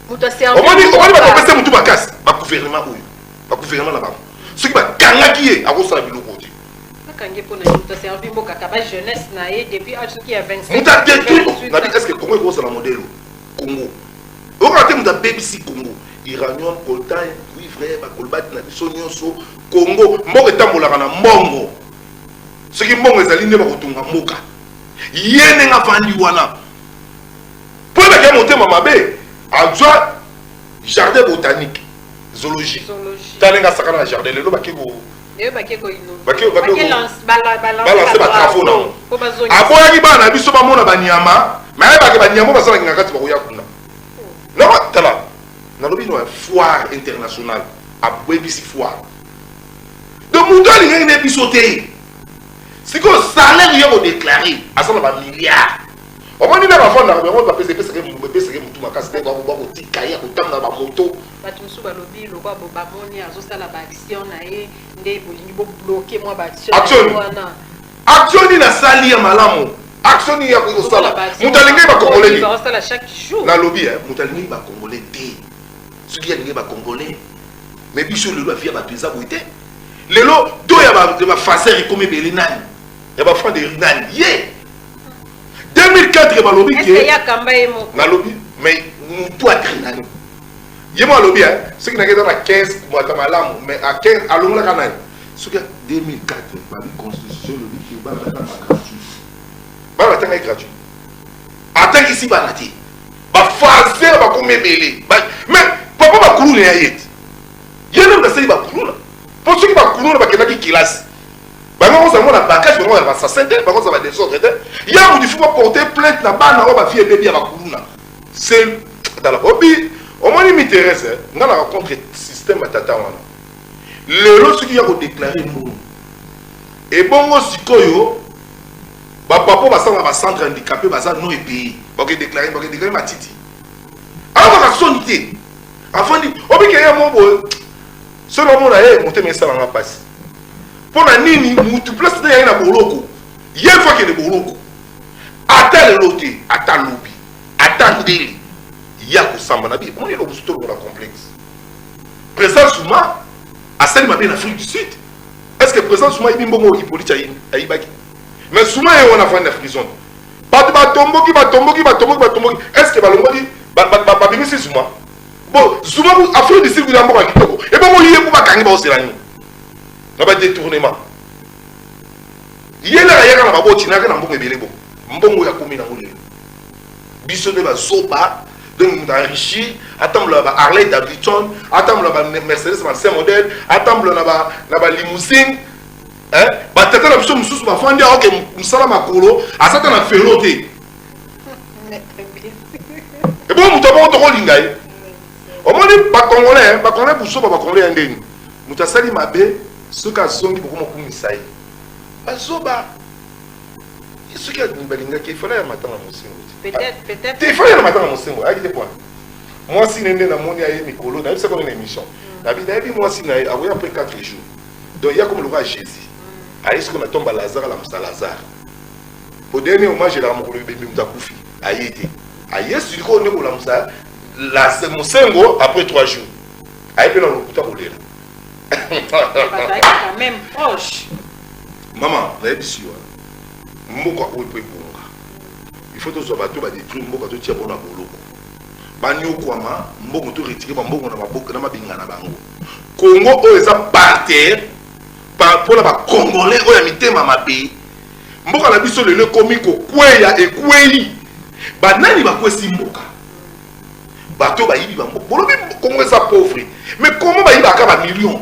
Muta servi. On va passer mutu bakas. Ba gouvernement oyo. Ba gouvernement là-bas. Ce qui va gagner qui est à cause de biloko côté. Kangi pona muta servi mboka kaba jeunesse na ye depuis âge qui a 25. Muta détruit. Na dit est-ce que Congo est cause la modèle Congo. On va muta BBC Congo. Iranian coltan, oui vrai, ba kolbat na biso nyonso Congo, moko etambolaka na mbongo. Ce qui mbongo ezali ne ba kotunga mboka. Yene nga vandi wana pour la monter mamabe adjoint jardin botanique zoologie talenga sakana jardin lelo bakeko balancer ba travaux na aboyaki bana biso bamona banyama mais bake banyama basala kinga kati bakoya kuna non tala na lobi no foire internationale abwebisi foire de mundali ngene biso te. Si que salaire y a déclaré à 100 milliards. Au moins, il y a un fonds d'argent, on va payer ce que vous pouvez payer tout ma casse, on va vous dire qu'il y a autant de moto. Batumsu balobi, le roi Bobamoni a zosta la action nae, ndé bolingi bloquer moi action. Action ni na sali ya malamu. Action ni ya ko sala. Mutalingi ba congolais. Ba sala chaque jour. Na lobby mutalingi ba congolais té. Ce qui est ba congolais. Mais biso le loi via ba pesa boité. Lelo do ya ba facer comme belinani. Il y a des de Rinan. 2004, il y a lobby qui est. Na lobby, mais tout a Rinan. Il y a un lobby, ce qui n'a pas 15 mois de malam, mais à 15 à l'ongla canal. Ce qui est 2004, la constitution, le lobby qui est gratuit. Bala est gratuit. Attends ici, Banati. Ba fazer, ba comer belé. Mais papa va couler à yet. Il y a même des séries ba couler. Pour ceux qui va couler, ba kenaki kilas. On va la bagage, on va s'ascender, on va désordre. Il y a un faut porter plainte là-bas, on va faire bébé à la Kourouna. C'est dans la hobby. Au moins, il m'intéresse. On a rencontré le système à Tata. Le lot, ce qui a déclaré nous. Et bon, si Koyo, papa va centre handicapé, va non et pays. Va déclarer ma titi. Alors, on va sonner. Avant de dire, oh, mais il y a un mot. Selon moi, il y a un monté, mais ça va passer. Pour la nini, tu places dans la boloko. Il y a une fois qu'il y a des boloko. Attends le loté, attends l'obi, attends l'eli. Il y a que ça, mon ami. On est au bout de la complexe. Président Souma, à celle en Afrique du Sud. Est-ce que président Souma est bon qui politique à Ibaki? Mais Souma est en Afrique de prison. Est-ce que Balongo dit, Babimi c'est Souma? Bon, Souma, Afrique du Sud, vous avez un bon Kitoko. Et bon, il y a un bon Kangiba au Sélani. Il y a un détournement. Il y a un maboti, il y a un bon ebelebo. Mbongo ya komi na mule. Biso ne ba soba, donc nous enrichi, attendre la Harley Davidson, attendre la Mercedes ancien modèle, attendre la limousine. Hein? Ba tata na biso mususu ba fandi a OK musala makolo, asata na felote. Et bon muto ba to lingai. O moni ba congolais, pour so ba congolais ndeni. Mutasali mabe. Ce qui a songi beaucoup de misai. Bazoba. Ce qui a dit Balinga qu'il fallait un matin à mon single. Peut-être. Il fallait un matin à mon single. À quel point? moi si nende na moni aye mikolo na c'est comme une émission na bi moi si na avoya après 4 jours donc il y a comme le roi Jésus aye ce qu'on a tombé Lazare la musta Lazare au dernier moment j'ai la mokolo bembe mutakufi aye été aye sur ko ne ko la musta la musengo après 3 jours aye pe na lokuta kolela quand même proche maman na yebisu mboko ko pe bonga il faut tous bateau ba détruire mboko to tia bona boloko banyo kwama mboko to retirer mboko na maboko na mabinga na bango Congo o eza par terre pour la congolais o ya mitema mabe mboka na biso lelo komi ko kweya ekweli banani bakwesi mboka bateau ba yibi bango bolobi Congo eza pauvre mais comment ba yiba ka ba millions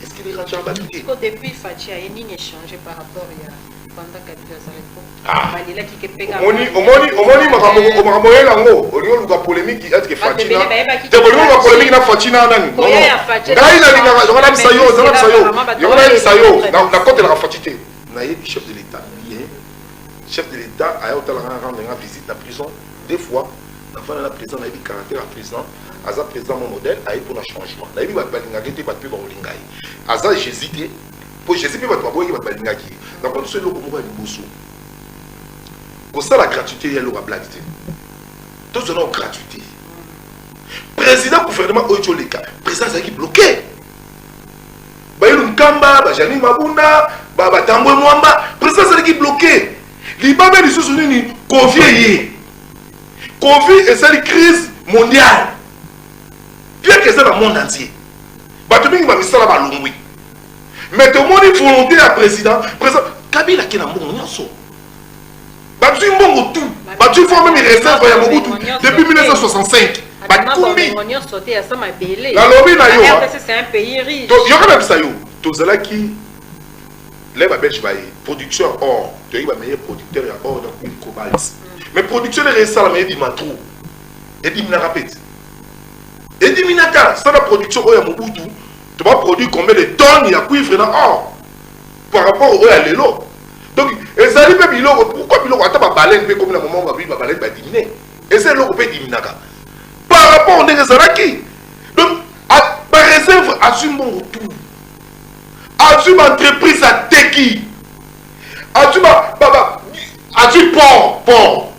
est-ce que les gens ont battu depuis Fatia et ni échangé par rapport à pendant Kabila Zareko omoni makambo yelango olioluka polémique etike Fatina te olioluka polémique na Fatina nani ngai nalingaka zonga nabisa yo nakotelaka Fati te nayebi chef de l'état bien chef de l'état aya otalanga rendre nga visite na prison deux fois nafana na président nayebi caractère ya président aza président mon modèle aye pour na changement nayebi bato balingaki te bato mpe bakolinga ye aza Jésus te po Jésus mpe bato baboyeki bato balingaki ye donc biso eloko moko ya liboso kosala gratuité ya eloko ya blague te tozona gratuité président gouvernement oyo toleka président azalaki bloqué bayelu nkamba bajani mabunda batambwe mwamba président azalaki bloqué libambe lisusu nini covid ye covid ezali crise mondiale bien que eza na monde entier bato mingi bamisala balongwi mais tomoni volonté ya président Kabila ki na mbongo nyonso batui mbongo tout batui fois même réserve ya Mobutu depuis 1965 bakumbi la lobby na yo c'est un pays riche yokana bisa yo tozalaki les belge baye production or toyi ba meilleur producteur ya or donc il cobalt mais production les resala mais di matro et di mina rapide et di minaka ça la production ya Mobutu tu vas produire combien de tonnes ya cuivre na or par rapport au lelo donc ezali pe biloko pourquoi biloko ata ba baleine pe comme na moment ba ba baleine ba diminuer et c'est loko pe diminaka par rapport au ndezalaki donc ba réserve a mbongo tout a entreprise a teki a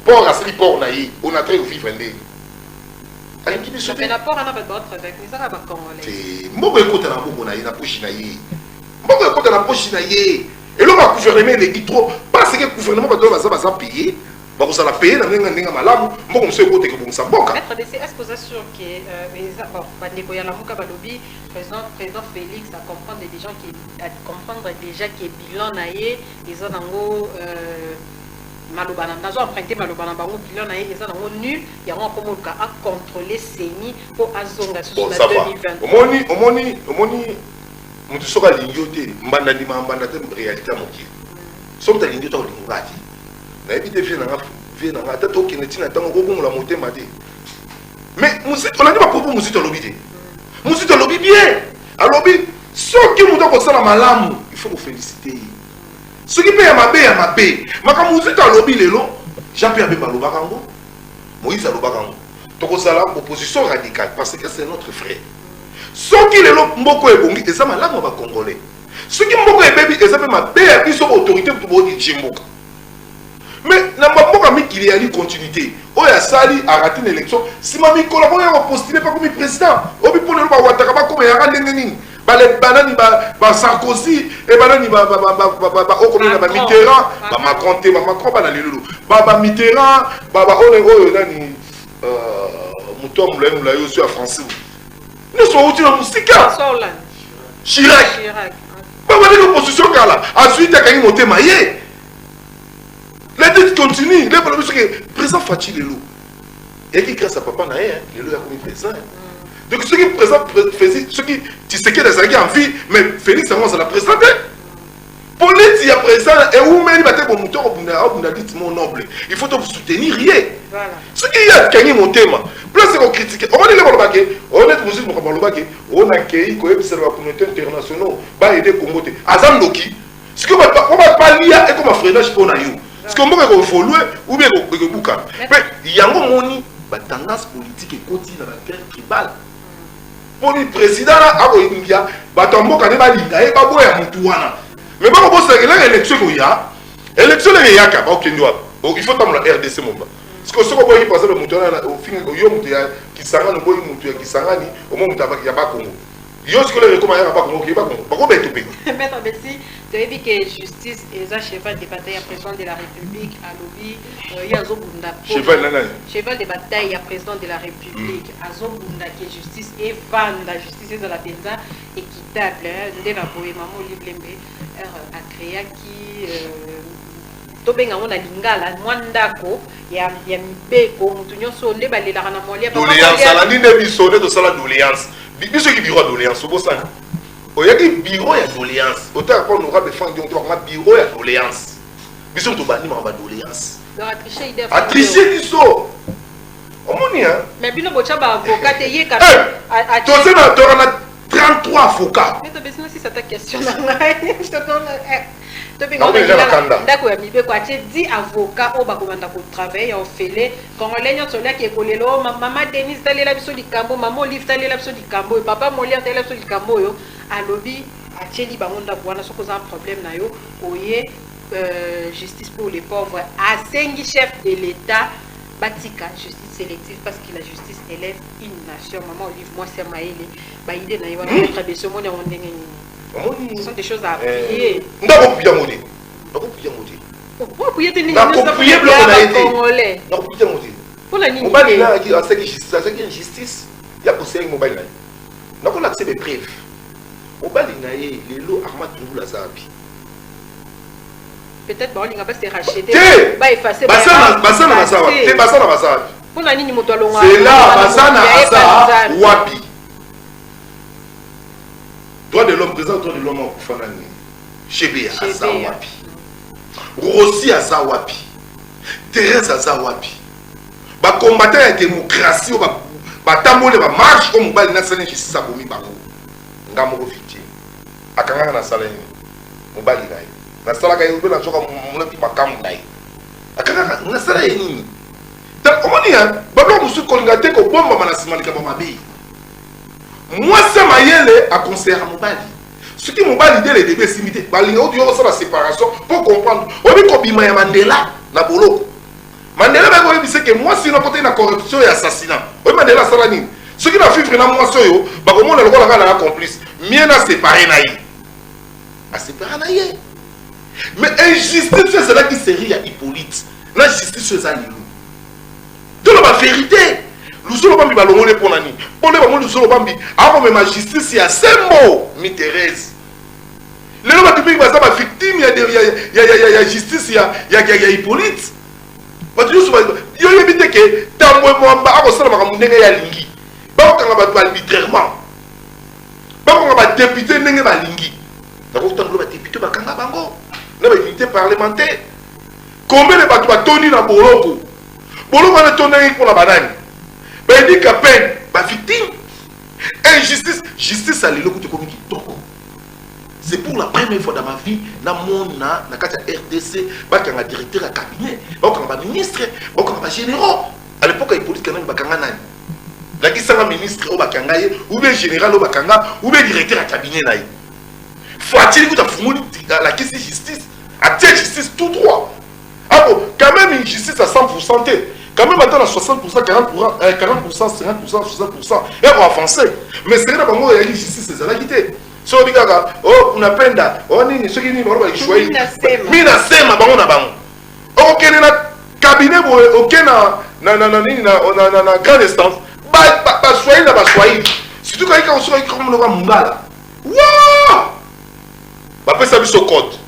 port asali port na yi on a très vivre ndé alingi biso mais la port ana ba d'autres avec mais ça va congolais mbongo ekota na mbongo na yi na poche na yi mbongo ekota na poche na yi et là le gouvernement est trop parce que le gouvernement va payer va vous payer dans un malamu mbongo monsieur côté que bon ça boka maître DC est-ce que vous assure que bon bandeko ya lamuka balobi président Félix a comprendre des gens qui a comprendre déjà que bilan naie ils ont nango malobana nazo emprunter malobana bango bilan naie ils ont nango nul ya ngo komoka a contrôler seni pour azonga sur la 2020 omoni mutu soka lingio te mbanda ndima mbanda te réalité ya moki soki ta lingio to linga ti na ebi te vie na nga tata okende ntina ntango okobongola motema te mais musite olandi bapropo musite alobi te musite alobi bien alobi soki moto akosala malamu il faut kofélicite ye soki mpe ya mabe makambo musite alobi lelo jean pierre abe balobaka yango moïse alobaka yango tokosala opposition radicale parce que c'est notre frère soki lelo mboko ebongi eza malamu ba congolais soki mboko ebebi eza pe mabe ya biso autorité to bo di mboka mais na mboka mikili ya li continuité oya sali a raté une élection si ma mikolo ko ya postuler pas comme président obi pour le ba wataka ba comme ya ndenge nini ba le banani ba Sarkozy et banani ba okomina ba Mitterrand ba Macron te ba Macron ba na lelo ba Mitterrand ba oyo nani muto mula yo sur français nous sommes au dans musique Chirac pas voir l'opposition car là ensuite il a gagné monter maillé la dette continue les problèmes c'est que président Fati lelo et qui grâce à papa na hein lelo a comme président donc ce qui présent faisait ce qui tu sais que les amis en vie mais Félix Angois la présenter politique ya président et où même battre bon moteur au dit mon noble il faut te soutenir rien voilà ce qui a gagné mon thème plus c'est qu'on critique on va dire le baquet on est musique mon le baquet on a accueilli ko observer la communauté internationale ba aider Congo te azandoki ce que on va pas lire et comme freinage pour na yo ce que on va évoluer ou bien ko buka mais yango moni la tendance politique est continue dans la guerre tribale. Pour le président, il y a Batambo qui a dit qu'il y a mais pas pour ça, l'élection il y a l'élection il y a il faut que la RDC parce que ce qu'on passe le mouton au fin qui s'en va qui s'en va au moment où il y a pas Congo. Yo ce que les recommandations pas Congo, pas Congo. Pourquoi ben tout pays? Maître Bessi, tu as dit que justice et ça cheval de bataille à président de la République à lobby il y a Zobunda. Cheval de bataille à président de la République à Zobunda qui justice et vendre la justice de la penza équitable de la bohème maman Livlembe a créé qui tobenga on a lingala mwandako ya mibeko mutu nyonso nde balelaka na molia doléance ala ndi nde bisone to sala doléance biso ki bureau doléance obosa oyaki bureau ya doléance autant qu'on aura défendu on doit bureau ya doléance biso to bani ma doléance a tricher biso omoni hein mais bino bocha ba avocat te yeka a to se na to na 33 avocats mais to besino si c'est ta question na ngai je te donne ndako ya mibeko atie 10 avocats au bakomanda ko travailler en fele congolais nyonso là qui ekolelo mama Denise talela biso likambo mama Olive talela biso likambo papa Molia talela biso likambo yo alobi atieli bango ndako wana soko za problème na yo oye justice pour les pauvres asengi chef de l'état batika justice sélective parce que la justice élève une nation maman Olive moi c'est maïle ba idée na yo wana beso mona ondenge ce sont des choses à appuyer. On a beaucoup de mots. On a beaucoup de mots. Pourquoi appuyer des gens qui sont congolais? On a beaucoup de mots. Pour la ligne. On va dire à ce qui est justice, il y a possible mobile. On a accès des preuves. On va dire les lots armés de la Zabi. Peut-être bon, il va pas se racheter. Va effacer. Pour la ligne moto longa. C'est là, Basana Wapi. Droit de l'homme, président droit de l'homme au Fanani. Chébé à Zawapi. Rossi à Zawapi. Thérèse à Zawapi. Ba combattre la démocratie, ba tambour ba marche comme ba national justice abomi bango. Ngamo victime. Akanga na sala ni. Mobali ngai. Na sala kai ubela choka mulati makamu ngai. Akanga na sala ni. Donc on dit hein, ba ba musu kolingate ko bomba manasima likaba mabi. Moi, c'est Mayele à conseiller à Mobali. Ce qui m'a dit les débats simité, la séparation pour comprendre. On dit que Mandela na bolo. Mandela va dire que moi, si on a côté la corruption et assassinat, on Mandela Salani. Ce qui n'a fait vraiment moi, c'est yo, bah comment le rôle la complice. Mien a séparé naïe. A séparé naïe. Mais injustice, c'est là qui série à Hippolyte. La justice, c'est ça l'ilou. De la vérité. Lusolo bambi balongole pour nani. Pour les bambi lusolo bambi. Avant même la justice il y a 5 mots. Mi Thérèse. Les gens qui disent que c'est victime, il y a justice, il y a Hippolyte. Mais tu dis il y a une bite que tambo mwamba ako sala makamundenge ya lingi. Ba ko kanga ba arbitrairement. Ba ko ba député ndenge ba lingi. Na ko tangolo ba député ba kanga bango. Na ba unité parlementaire. Combien de bato ba toni na boloko. Boloko na toni pour la banane. Ben dit qu'à peine, victime, injustice, justice à l'élo qui c'est pour la première fois dans ma vie, dans mon RDC, un directeur à cabinet, un ministre, un général. À l'époque, il y a des politiques qui ont été ministre ou bien général ou bien directeur à cabinet. Faut-il que tu as la question de justice, à justice tout droit. Ah bon, quand même une justice à 100%. Quand même, maintenant, à 60%, 40%, 50%, 60%, et on va avancer. Mais c'est là qu'il y a une justice, c'est la quitté. Si on dit, oh, on a peine d'à, oh, ni ce qui n'est pas le choix. Mina sema, on a bango. Ok, dans le cabinet, ok, dans la grande instance, pas choisir, pas choisir. Surtout quand on soit comme le Mungala. Wouah! Après, ça, c'est au code.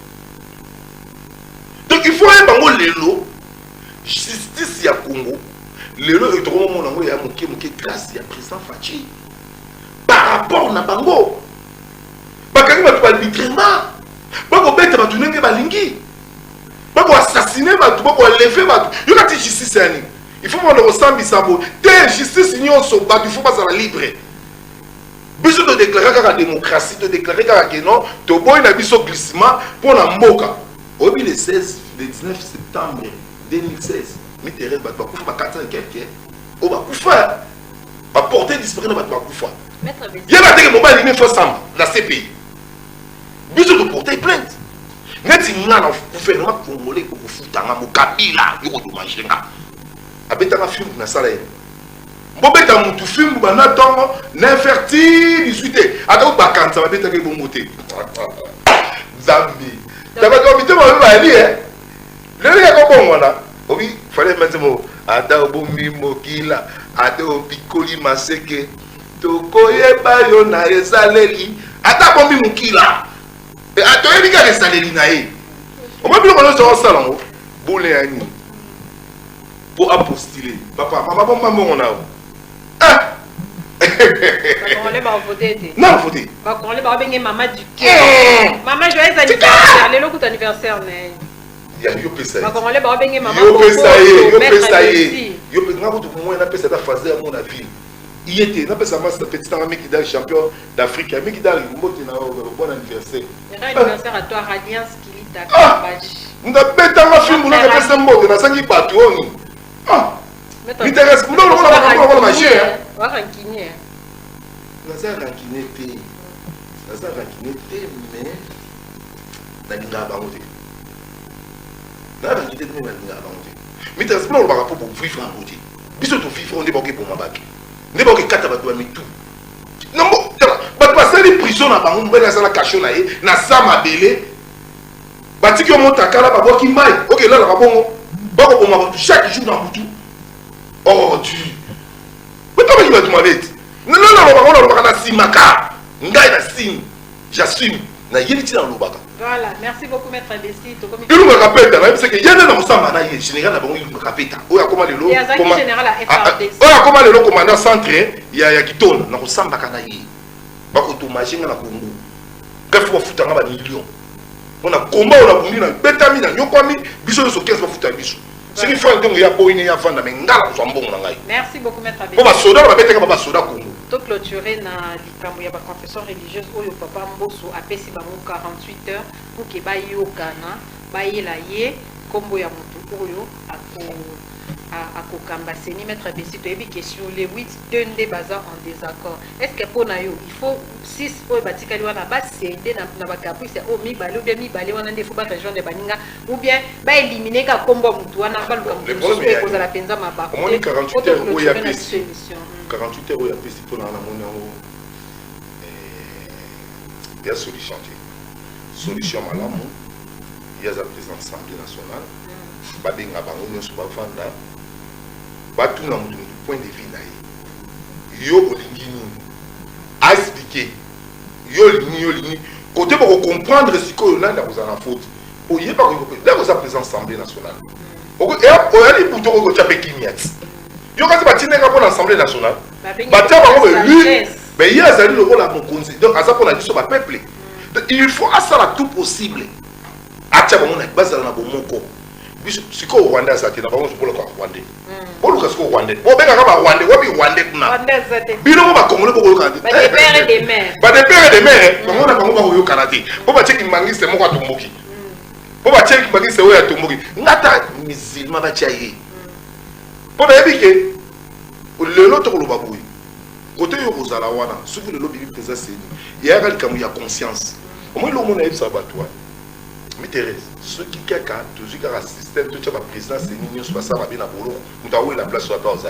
Donc, il faut un bango l'élo. Justice ya Congo, le lot est trop mon ya moké grâce à président Fachi. Par rapport na bango, bakaki ba arbitrairement, bako bête ba tunenge ba lingi, bako assassiner ba bako lever ba. Yo kati justice yani. Il faut qu'on ressemble sabo. Té justice nyonso ba il faut pas la libre. Biso de déclarer la démocratie, de déclarer que non, to boy na biso glissement pour la mboka. Obi le 19 septembre 2016, mais Thérèse Batouakou, il faut 400 et quelques. au Bakoufa. Va porter disparu dans Bakoufa. Maître Bessi. Il y a des moments où il faut ensemble, la CPI. Biso de porter plainte. Net il n'a gouvernement congolais pour foutre en Kabila, il faut dommager nga. Abetanga film na sala ye. Mbobeta mutu film bana tongo n'infertile 18. Ata bakanta babeta ke bombote. Zambi. Taba ko bitema ba li Le ya ko bongo na. Obi fallait mettre mo ata obombi mokila, ata obikoli maseke. Tokoye ba yo na ezaleli, ata bombi mokila. Et attends, il y a des salaires naïfs. On va plus le faire au salon. Boulé à nous. Pour apostiler. Papa, maman, on a. Ah! On va voter. Non, voter. On va bien maman du cœur. Maman, joyeux anniversaire. Les locaux d'anniversaire. Il y a yo pesa. On va bien maman. Yo pesa ye, yo pesa ye. Yo pesa na bout moi na pesa ta phase à mon avis. Il était, n'a pas ça, c'est petit ami qui est champion d'Afrique, mais qui est bon anniversaire. Anniversaire à toi, Radiance qui lit ta page. On a pété un film, on a fait un mot, on a 5 patron. Ah, m'intéresse, on a la magie. On va ranquiner. On a ranquiné, mais on a dit là-bas. On a ranquiné, mais on a dit là-bas. M'intéresse, on va pour vivre en beauté. Bisous, tout vivre, on est bloqué pour ma bague. Ne pas que quatre bateaux mais tout. Non bon, bah passer les prisons à Bango, mais dans la cachot là, na sama belé. Bati qui monte à Kala, bah qui maille. Ok là là bon, bah on m'a chaque jour dans tout. Oh tu. Mais comment il va te demander? Non on va na simaka. Ngai na sim. J'assume. Na yeliti dans l'obaka. Voilà, merci beaucoup Maître Bessi. Il me rappelle, c'est que y a des gens qui sont général là-bas, il me rappelle. Il y a un général à FRDC. Il y a comment le commandant centre, il y a qui tourne, dans le samba kanaï. Bah, quand on imagine dans la Congo, quand il faut foutre un million, on a combat, on a bondi, on a bétami, on a yokwami, bisous de ce 15 fois foutre un bisou. Ce qui fait un temps, il y a pas une affaire, mais ngala, on s'en bon. Merci beaucoup Maître Bessi. On va soda, on va mettre un soda Congo. Tout clôturer na likambo ya ba confession religieuse oyo papa Mboso apesi bango 48 heures pour que ba yokana ba yela ye kombo ya mutu oyo akokamba seni Maître Bessi to yebi question les 8 2 baza en désaccord. Est-ce que pour na yo il faut 6 oyo batikali wana ba céder na ba caprice o mi balo bien mi balé wana ndefo ba rejoindre baninga ou bien ba éliminer ka kombo mutu wana ba luka mutu ko za la penza mabako. On dit 48 heures oyo apesi 48 heures, il y a plus de temps il y a solution. Solution malamu, il y a la présidence de l'Assemblée nationale, il y a tout le point de vue. Il y a expliquer. Côté pour comprendre ce qu'on a dans la faute. Il y a la présidence de l'Assemblée nationale. Il y a des boutons qui ont été il y a l'Assemblée nationale. Mais il y a le rôle à mon conseil. Donc, à ça qu'on a dit sur ma peuple. Il faut à ça tout possible. À ça, on a base dans mon corps. Si au Rwanda, ça tient à pour le Rwandais. Pour le casque Rwandais. On va Rwandais. On va Rwandais. Bilan va Congolais pour le Canada. Pas des pères et des mères. Pas des pères et des mères. On a pas au Canada. On va checker Mangi, c'est moi qui Tomboki. On va checker Mangi, c'est moi qui Tomboki. Nata, musulman va tiailler. Pour éviter le lot de l'Obaboui, côté de Zalawana, ce que le lobby présent, il y a conscience. Au moins, le monde a eu sa bataille. Mais Thérèse, ceux qui quelqu'un, toujours qui a un système, tout le président, c'est une union, ça va bien à Bolo, nous avons eu la place sur la base.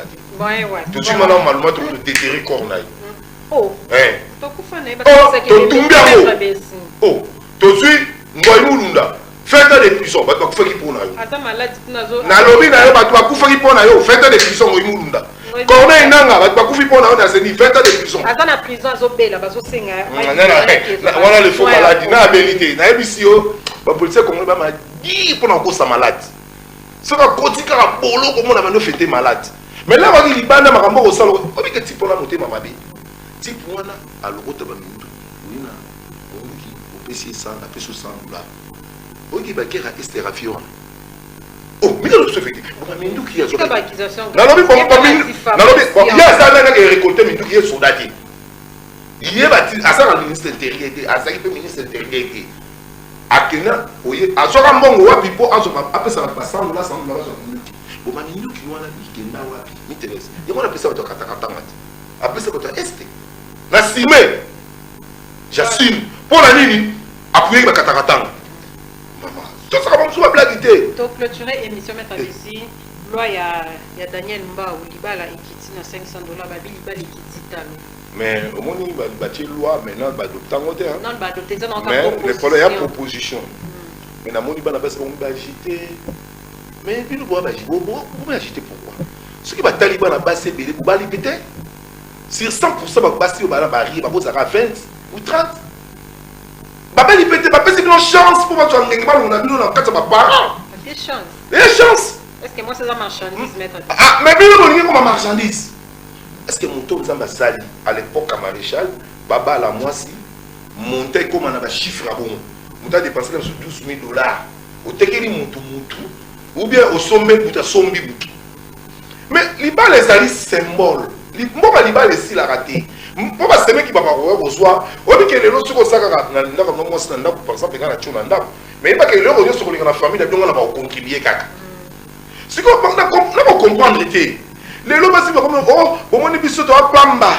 Tout de suite, maintenant, malheureusement, tu peux déterrer Cornaille. Oh, oh, tout de suite, nous faites des prisons, bah tu fais qui pour nous. Attends, malade, na lobby na yo ba tu fais qui pour nous, faites des prisons au Imulunda. Quand on est nanga, ba tu fais pour nous dans ces faites des prisons. Attends, la prison azobela bazo senga. Voilà le faux maladie, na habilité, na ebisio, ba policier comme ba ma dit pour nous sa malade. Ce que kotika ka polo comme on a maintenant fêté malade. Mais là on dit banda makambo au salo, obi que type na monter mama bi. Type wana a logo ta ba mindu. Oui na, on qui au PC 100, la PC 100 là. Ok, bah, qui est Esterafion? Oh, mais non, c'est fait. Mais nous qui est accusation. Non, non, il y a ça qui est récolté, mais nous qui est soldatier. Il y a à ça le ministre intérieur, à ça le ministre intérieur. À Kenya, oui, à ce moment où Pipo a après ça passant là, sans là, Bon, nous qui nous avons dit que nous avons m'intéresse. Et moi, on appelle ça de Katakatanga. Après ça, de Est. N'assumez. J'assume. Pour la ligne, appuyer le Katakatanga. Maman, ça sera comme ça, ma blague. Donc, clôturer l'émission, mettre ici. Là, il y a Daniel Mba ou Libala qui tient $500. Babi Libala qui dit mais au moins, il va bâtir loi maintenant, il va adopter en terre. Non, il va adopter ça dans mais le problème, il y a proposition. Mais dans mon il va agiter. Mais puis nous va agiter. Vous agiter pourquoi? Ce qui va taliban à base, c'est vous allez répéter. Sur 100%, va passer au bas barrière, va vous avoir 20 ou 30. Bah, il peut c'est une chance pour votre engagement, on a vu dans le cadre de ma parent. Quelle chance? Quelle chance? Est-ce que moi c'est la marchandise, maître? Ah, mais bien, on est comme marchandise. Est-ce que mon taux de sali à l'époque à Maréchal, Baba la moisi, montait comme on avait chiffre à bon. On a dépensé sur $12,000. Au tekeli moutou, ou bien au sommet pour ta sombi boutou. Mais les balles les alliés symboles. Moi, les balles les la raté. Moi, c'est même qui va avoir besoin. On dit que les autres sont ça par exemple, quand on a mais il n'y a pas que les autres sont dans la famille, on va contribuer. C'est qu'on va comprendre. Les lots vont comme oh, bon, on est bis toi pamba.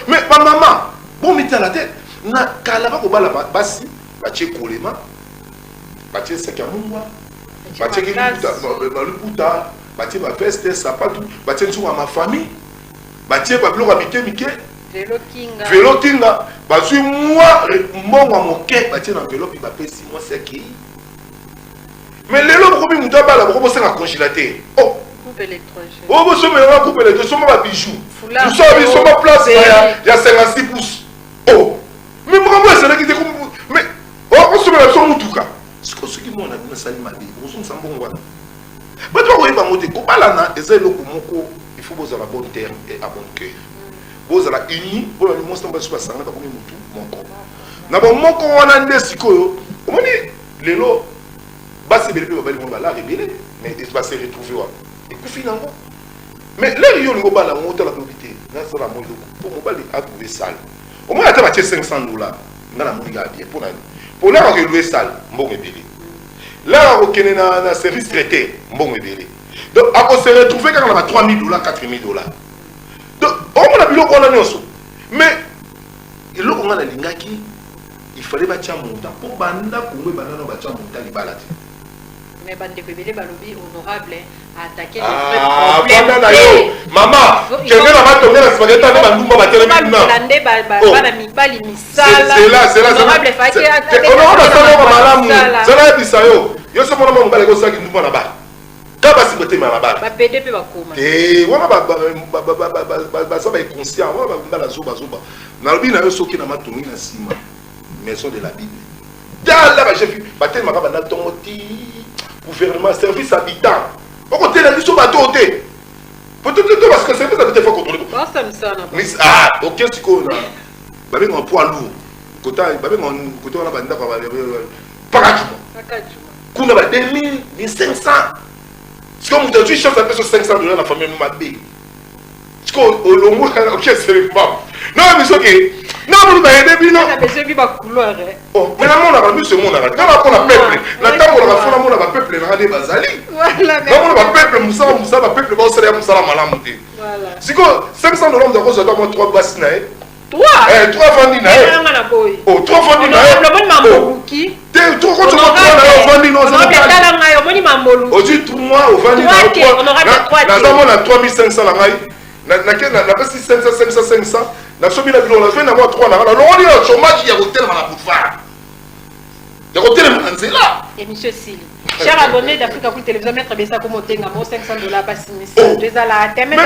Mais ma maman, bon, mettez à la tête. Na kalaba ko bala basi, batie kolema. Batie sekamungwa. Batie ki luputa, batie ma veste, sapato, batie sur ma famille. Batie ba bloka mike. Vélo kinga. Bazui moi mon moke, batie na vélo puis ba pesi moi c'est qui. Mais les lots ko bi muta bala ko bosse na congélateur. Oh. Oh, vous savez, on va couper les deux, sommes ma bijou. Vous savez, ils sont ma place, il y a 56 pouces. Oh, mais moi, c'est là qui dit mais, oh, on se met là sur mon tout cas. C'est que ce qui m'a dit, c'est ma vie. Vous sommes sans bon voilà. Mais tu vois, vous voyez, il faut vous avoir la bonne terre et à bon cœur. Vous avez uni, vous avez montré que vous avez mon corps. D'abord, mon corps, on a un desiko. On dit, les lots, c'est bien, on va la révéler, mais il va se retrouver. Mais là, il y a un peu de monter la propriété. Pour moi, il a trouvé sale. Au moins, il y a $500. Pour là, on a loué sale. Là, on a un service traité. Donc, on se retrouve quand on a $3,000, $4,000. Donc, on a vu qu'on a mis. Mais, on a il fallait bâtir un montant. Pour banda, pour nous, bâtir un montant. Mais bande bébé balobi honorable à attaquer les frères. Maman, quelqu'un va tomber dans ce spaghetti avec ma numba battre la mine. C'est là. Honorable faki attaquer. Honorable ça malamu. Ça là bisayo. Yo so mona mongala ko saki numba na ba. Ka ba sibote ma ba. Ba PD pe ba koma. Wana ba ça va être conscient. Wana ba la zoba. Na lobi na yo soki na matongi na sima. Maison de la Bible. Là ba chef ba tel ma ba na tomoti. Gouvernement, service habitant. Au côté de la mission, peut-être parce que le service habitant faut contrôler. Ah, ok, c'est quoi là? Babé un poids lourd. Côté, babé un côté on a banda pas qu'on a 2000, 1500. C'est comme vous avez chef à peso $500 dans la famille Mabé. C'est quoi au lomo ok c'est pas. Non mais c'est ok. Non, vous avez des non. Oh, mais la monde a vu ce monde. Quand on a peuple, la table on a fait la monde a peuple na des bazali. Voilà. Quand on a peuple, Moussa va peuple va salir Moussa la malamuté. Voilà. C'est quoi $500 de cause de moi 3 basses nae. 3 vendis nae. Oh, 3 vendis nae. Le mambo qui? Tu crois que tu vas vendre non, c'est pas. Au du 3 au vendis nae. On aura 3. Là, on a 3500 la maille. Na pas 500. Na sobi la bilo la fin d'avoir 3 na on dit le chômage il y a hôtel dans la boulevard. Il y a hôtel dans Nzela. Et monsieur Sili. Cher abonné d'Africa Cool Télévision mettre bien ça comme hôtel na $500 pas signé. Déjà là termine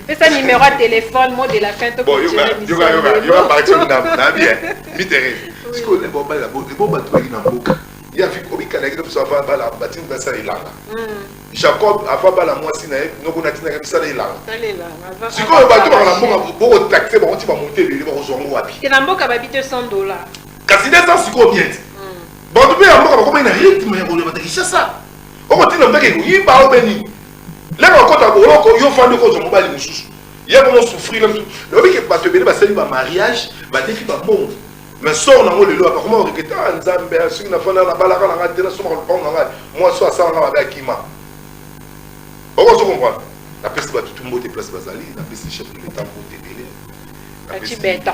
mais ça numéro de téléphone mot de la fin to. Bon, yoga partir na bien. Mitéré. Ce que les boba la boba toi na boka. Il y a vu Obi Kanagé pour savoir la bâtine dans ça ilanga. Jacob a pas la moitié na no bonatina comme ça ilanga. Si quoi ba to na boka beaucoup taxer ba on ti ba monter les ba ozongo wapi. Que na boka ba bite $100. Kasi ça c'est quoi bien. Bon tu peux boka ba comme une rythme ya bola ba kisha ça. O ko tina mbeke yi ba o beni. Là on kota ko yo fande ko zongo ba li mususu. Il y a comment souffrir là. Le Obi ke ba te bele ba sali ba mariage ba défi ba bon. Mais sort dans le lot, comment on regrette un Zambé, celui qui n'a pas la balle à la télé, moi, soit ça, on va avec Kima. On va se comprendre. La peste va tout le monde place Bazali, la peste chef de l'État pour t'aider. Petit béton.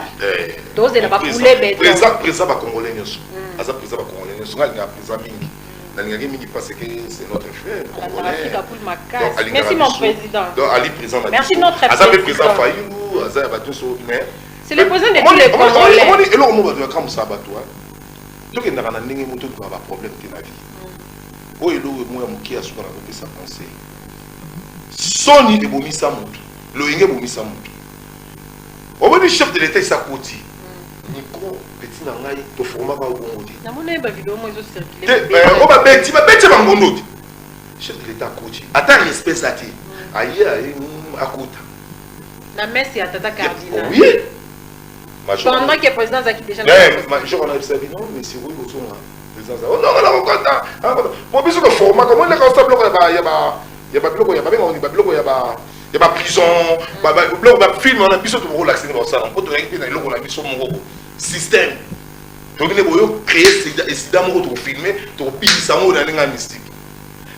Dose de la poulet béton. Présent va congolais nous. Asa présent va congolais nous. Songa nga présent mingi. Na ngaki mingi parce que c'est notre frère congolais. Merci mon président. Donc Ali présent. Merci notre président. Asa président Fayulu, Asa va tout so mais c'est le président de tous les Congolais. On est là on va comme ça bateau. Donc il n'a pas n'ingé moto de avoir problème de la vie. Oh elo moi muki a souvent avec sa pensée. Soni de bomisa mutu. Lo yenge bomisa mutu. On va chef de l'État sa côté. Nico petit nangai to forma ba bongo. Na mona ba vidéo moi zo circuler. On va beti ba ngondo. Chef de l'État côté. Attends respect ça ti. Aïe akuta. La messe ya tata cardinal. Oui. Pendant que le président Zaki déjà. Je on a observé non mais c'est oui autour là. Président oh non non content. Bon biso que format comment les constables il y a pas bloc il y a pas prison bloc film on a biso to relaxer dans ça on peut te récupérer dans on a biso mon système. Donc les boyo créer ces dames pour filmer pour piller ça dans la mystique.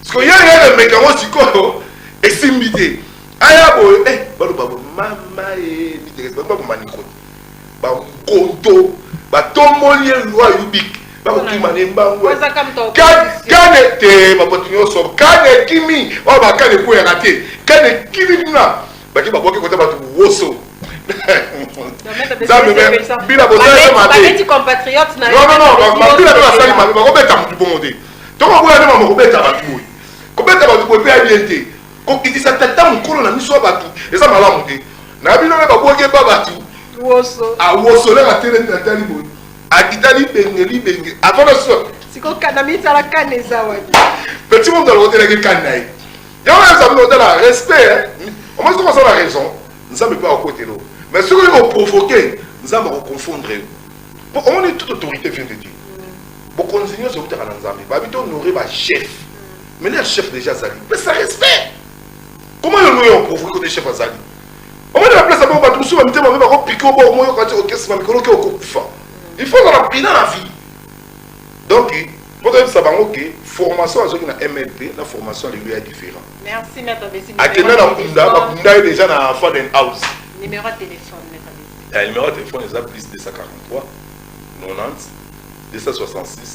Parce que il y a le mécanisme psycho et simité. Aya boyo balo babo mama et m'intéresse pas pour manico. Konto batomolie loi yubik bakokimane mbango kane te bakontinyo so kane kimi o bakane ko ya raté kane kimi na baki baboke kota batu woso ça me bila boza ma petit compatriote na non bila ba sali ma ko beta mutu bonde to ko boya na ko beta batu boy ko beta batu boy pe abiente ko kitisa tata mukolo na miso batu eza malamu te na bino na baboke ba batu woso a woso la télé na tali boy a kitali bengeli avant de ça siko kana mita la kaneza wa petit monde dans le côté la kanai ya on a besoin de la respect on m'a dit qu'on a la raison nous sommes pas au côté là mais ce que nous provoquer nous allons confondre bon on est toute autorité vient de dire bon continuer sur terrain dans Zambie ba bito honorer ba chef mais le chef déjà Zali mais ça respect comment on provoquer côté chef Zali on va la place à bon tout souvent mettre ma piquer au bord moi quand tu OK c'est ma micro il faut dans la vie donc pour ça va OK formation à ceux qui na MLP la formation lui est différent merci maître Bessi à quel na déjà na Faden House numéro de téléphone maître Bessi le numéro de téléphone est plus 243 90 266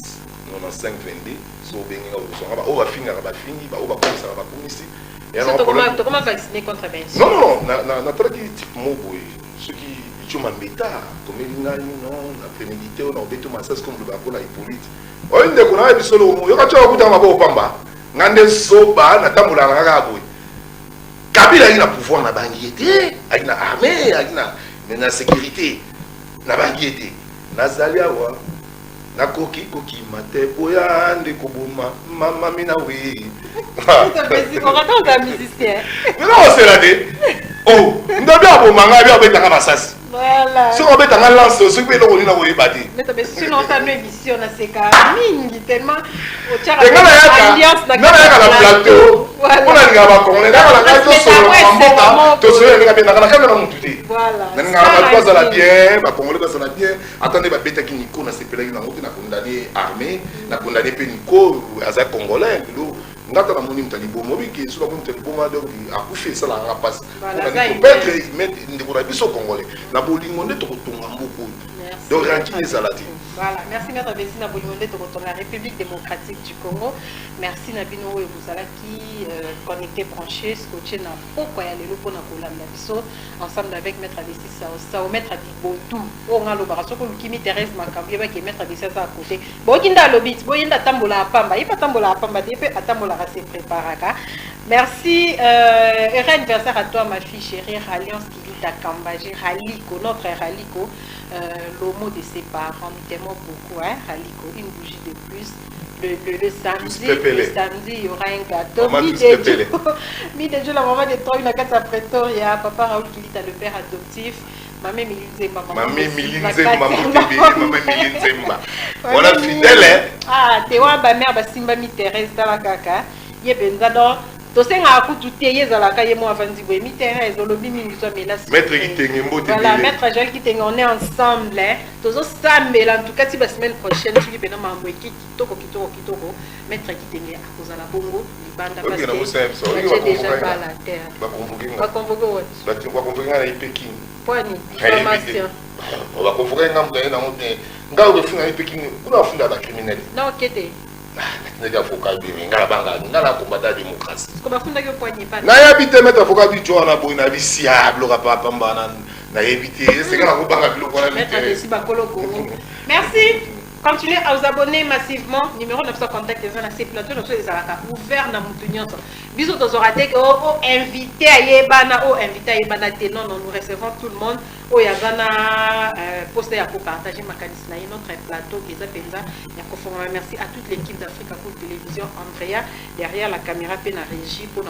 95 22 so benga o va finir ba fini ba o va commencer ba komisi et alors comment vacciner contre ben non na traki type moboy ceux qui tu m'embêta comme il n'a non la prémédité on a beto massage comme le bako la Hippolyte o inde kuna biso lo mo yo ka twa kuta mabo pamba ngande soba na tambula ngaka boy Kabila il a pouvoir na bangiete avec na armée avec na sécurité na bangiete na zalia wa na koki mate boya ndeko boma mama mina oui on raconte la musicien mais non c'est là de oh ndabi abomanga bi abetanga masasi voilà si on betanga lance ce que l'on na oui bati mais si on a une émission na seka mingi tellement au tiara ambiance na la plateau voilà on a ba congolais na la radio solo mboka to so yenga bien na kamera mututi voilà na ba za la bien ba congolais ba za la bien attendez ba betaki niko na sepelaki na moto na condamné armée na condamné pe niko aza congolais lo ngata na moni mtali bomo biki so ba mtali bomo donc akufi ça la rapace peut-être mettre ndeko na biso congolais na bolingo nde to kotonga mboko donc ranki ezalati. Voilà, merci maître Bessi na bolingo nde to kotonga République démocratique du Congo. Merci na bino oyo bozalaki connecté branché scotché na poko ya lelo pona kolanda biso ensemble avec maître Bessi ça au maître Bibotou o ngalo baraso ko Kimi Thérèse Makambi ba ke maître Bessi ça à côté bo kinda lobit bo yinda tambola pamba ipa tambola pamba te pe atambola se préparaka. Merci heureux anniversaire à toi ma fille chérie Alliance Kilita Kambaji Haliko notre Haliko le mot de ses parents nous t'aimons beaucoup hein Haliko une bougie de plus. Le samedi, il y aura un gâteau. Mi de Dieu, la maman de toi, une carte à Pretoria, papa Raoul Kilita, le père adoptif, maman Milinzemba. Maman Milinzemba. On a fidèle, hein? Ah, t'es wa ba mère, ba Simba mi Thérèse, dans la caca. Yé benzado. tosenga kutu te yezala ka yemo avandi bo mi terrain ezolobi mingi so mais là maître Kitenge mbote voilà maître Joël Kitenge on est ensemble tozo sambela en tout cas si la semaine prochaine tu peux na mambo kitoko maître Kitenge akozala bongo libanda parce que j'ai déjà pas la terre va convoquer à Pékin point diffamation on va convoquer ngam gagne na monte ngao de fina Pékin kuna funda ba criminel non kete nega avocat bi ngala banga ngala combattre démocratie ko ba funda ke point pas na yabite mettre avocat bi jo na boina bi siable ka pamba na yebite c'est ngala ko banga bi lo ko na bi merci. Continuez à vous abonner massivement. Numéro 900 contact les ces plateaux ouvert dans mon bisous aux oratés invité à Yebana invité à Yebana non nous recevons tout le monde au Yazana poster à partager ma candidature notre plateau qui est merci à toute l'équipe d'Africa Cool Télévision Andrea derrière la caméra pena régie pour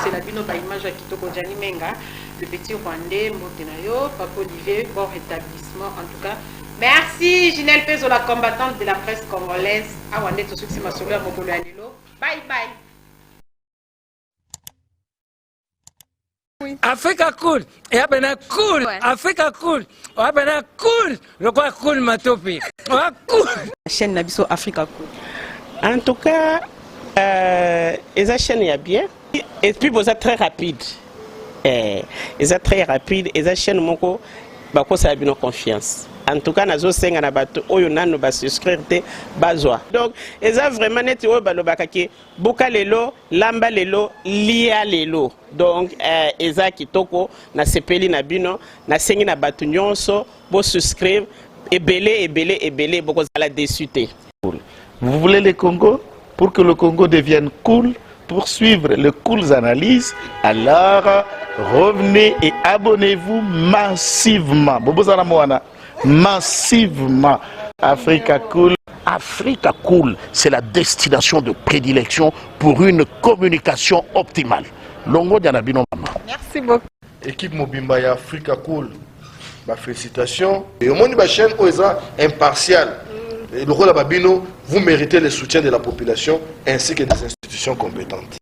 c'est la bino image à Kitoko Jani Menga le petit Rwandais Montenayo Papa Olivier bon rétablissement en tout cas. Merci Ginelle Pezo, la combattante de la presse congolaise. Awande to succès ma solo mokolo ya lelo. Bye bye. Africa Cool, et abena cool. Africa Cool, abena cool. Le quoi cool matopi. Cool. Chaîne Nabiso Africa Cool. En tout cas, les chaînes y a bien. Et puis vous êtes très rapide. Ils êtes très rapide. Et les chaînes moko, bako ça a bien confiance. En tout cas, nous avons souscrire bazwa. Donc, ils ont vraiment net boka lelo, lamba lelo, lia lelo. Donc, ils ont kitoko na sepeli na bino, na sengi na batu nyonso, bo souscrire et belé boko zala désuté. Vous voulez le Congo pour que le Congo devienne cool, pour suivre les cool analyses, alors revenez et abonnez-vous massivement. Bobozana Moana. Massivement. Africa Cool. Africa Cool, c'est la destination de prédilection pour une communication optimale. Longo Dianabino Mama. Merci beaucoup. Équipe Mobimba et Africa Cool. Félicitations. Et au monde de la chaîne, impartial. Et le rôle de Babino, vous méritez le soutien de la population ainsi que des institutions compétentes.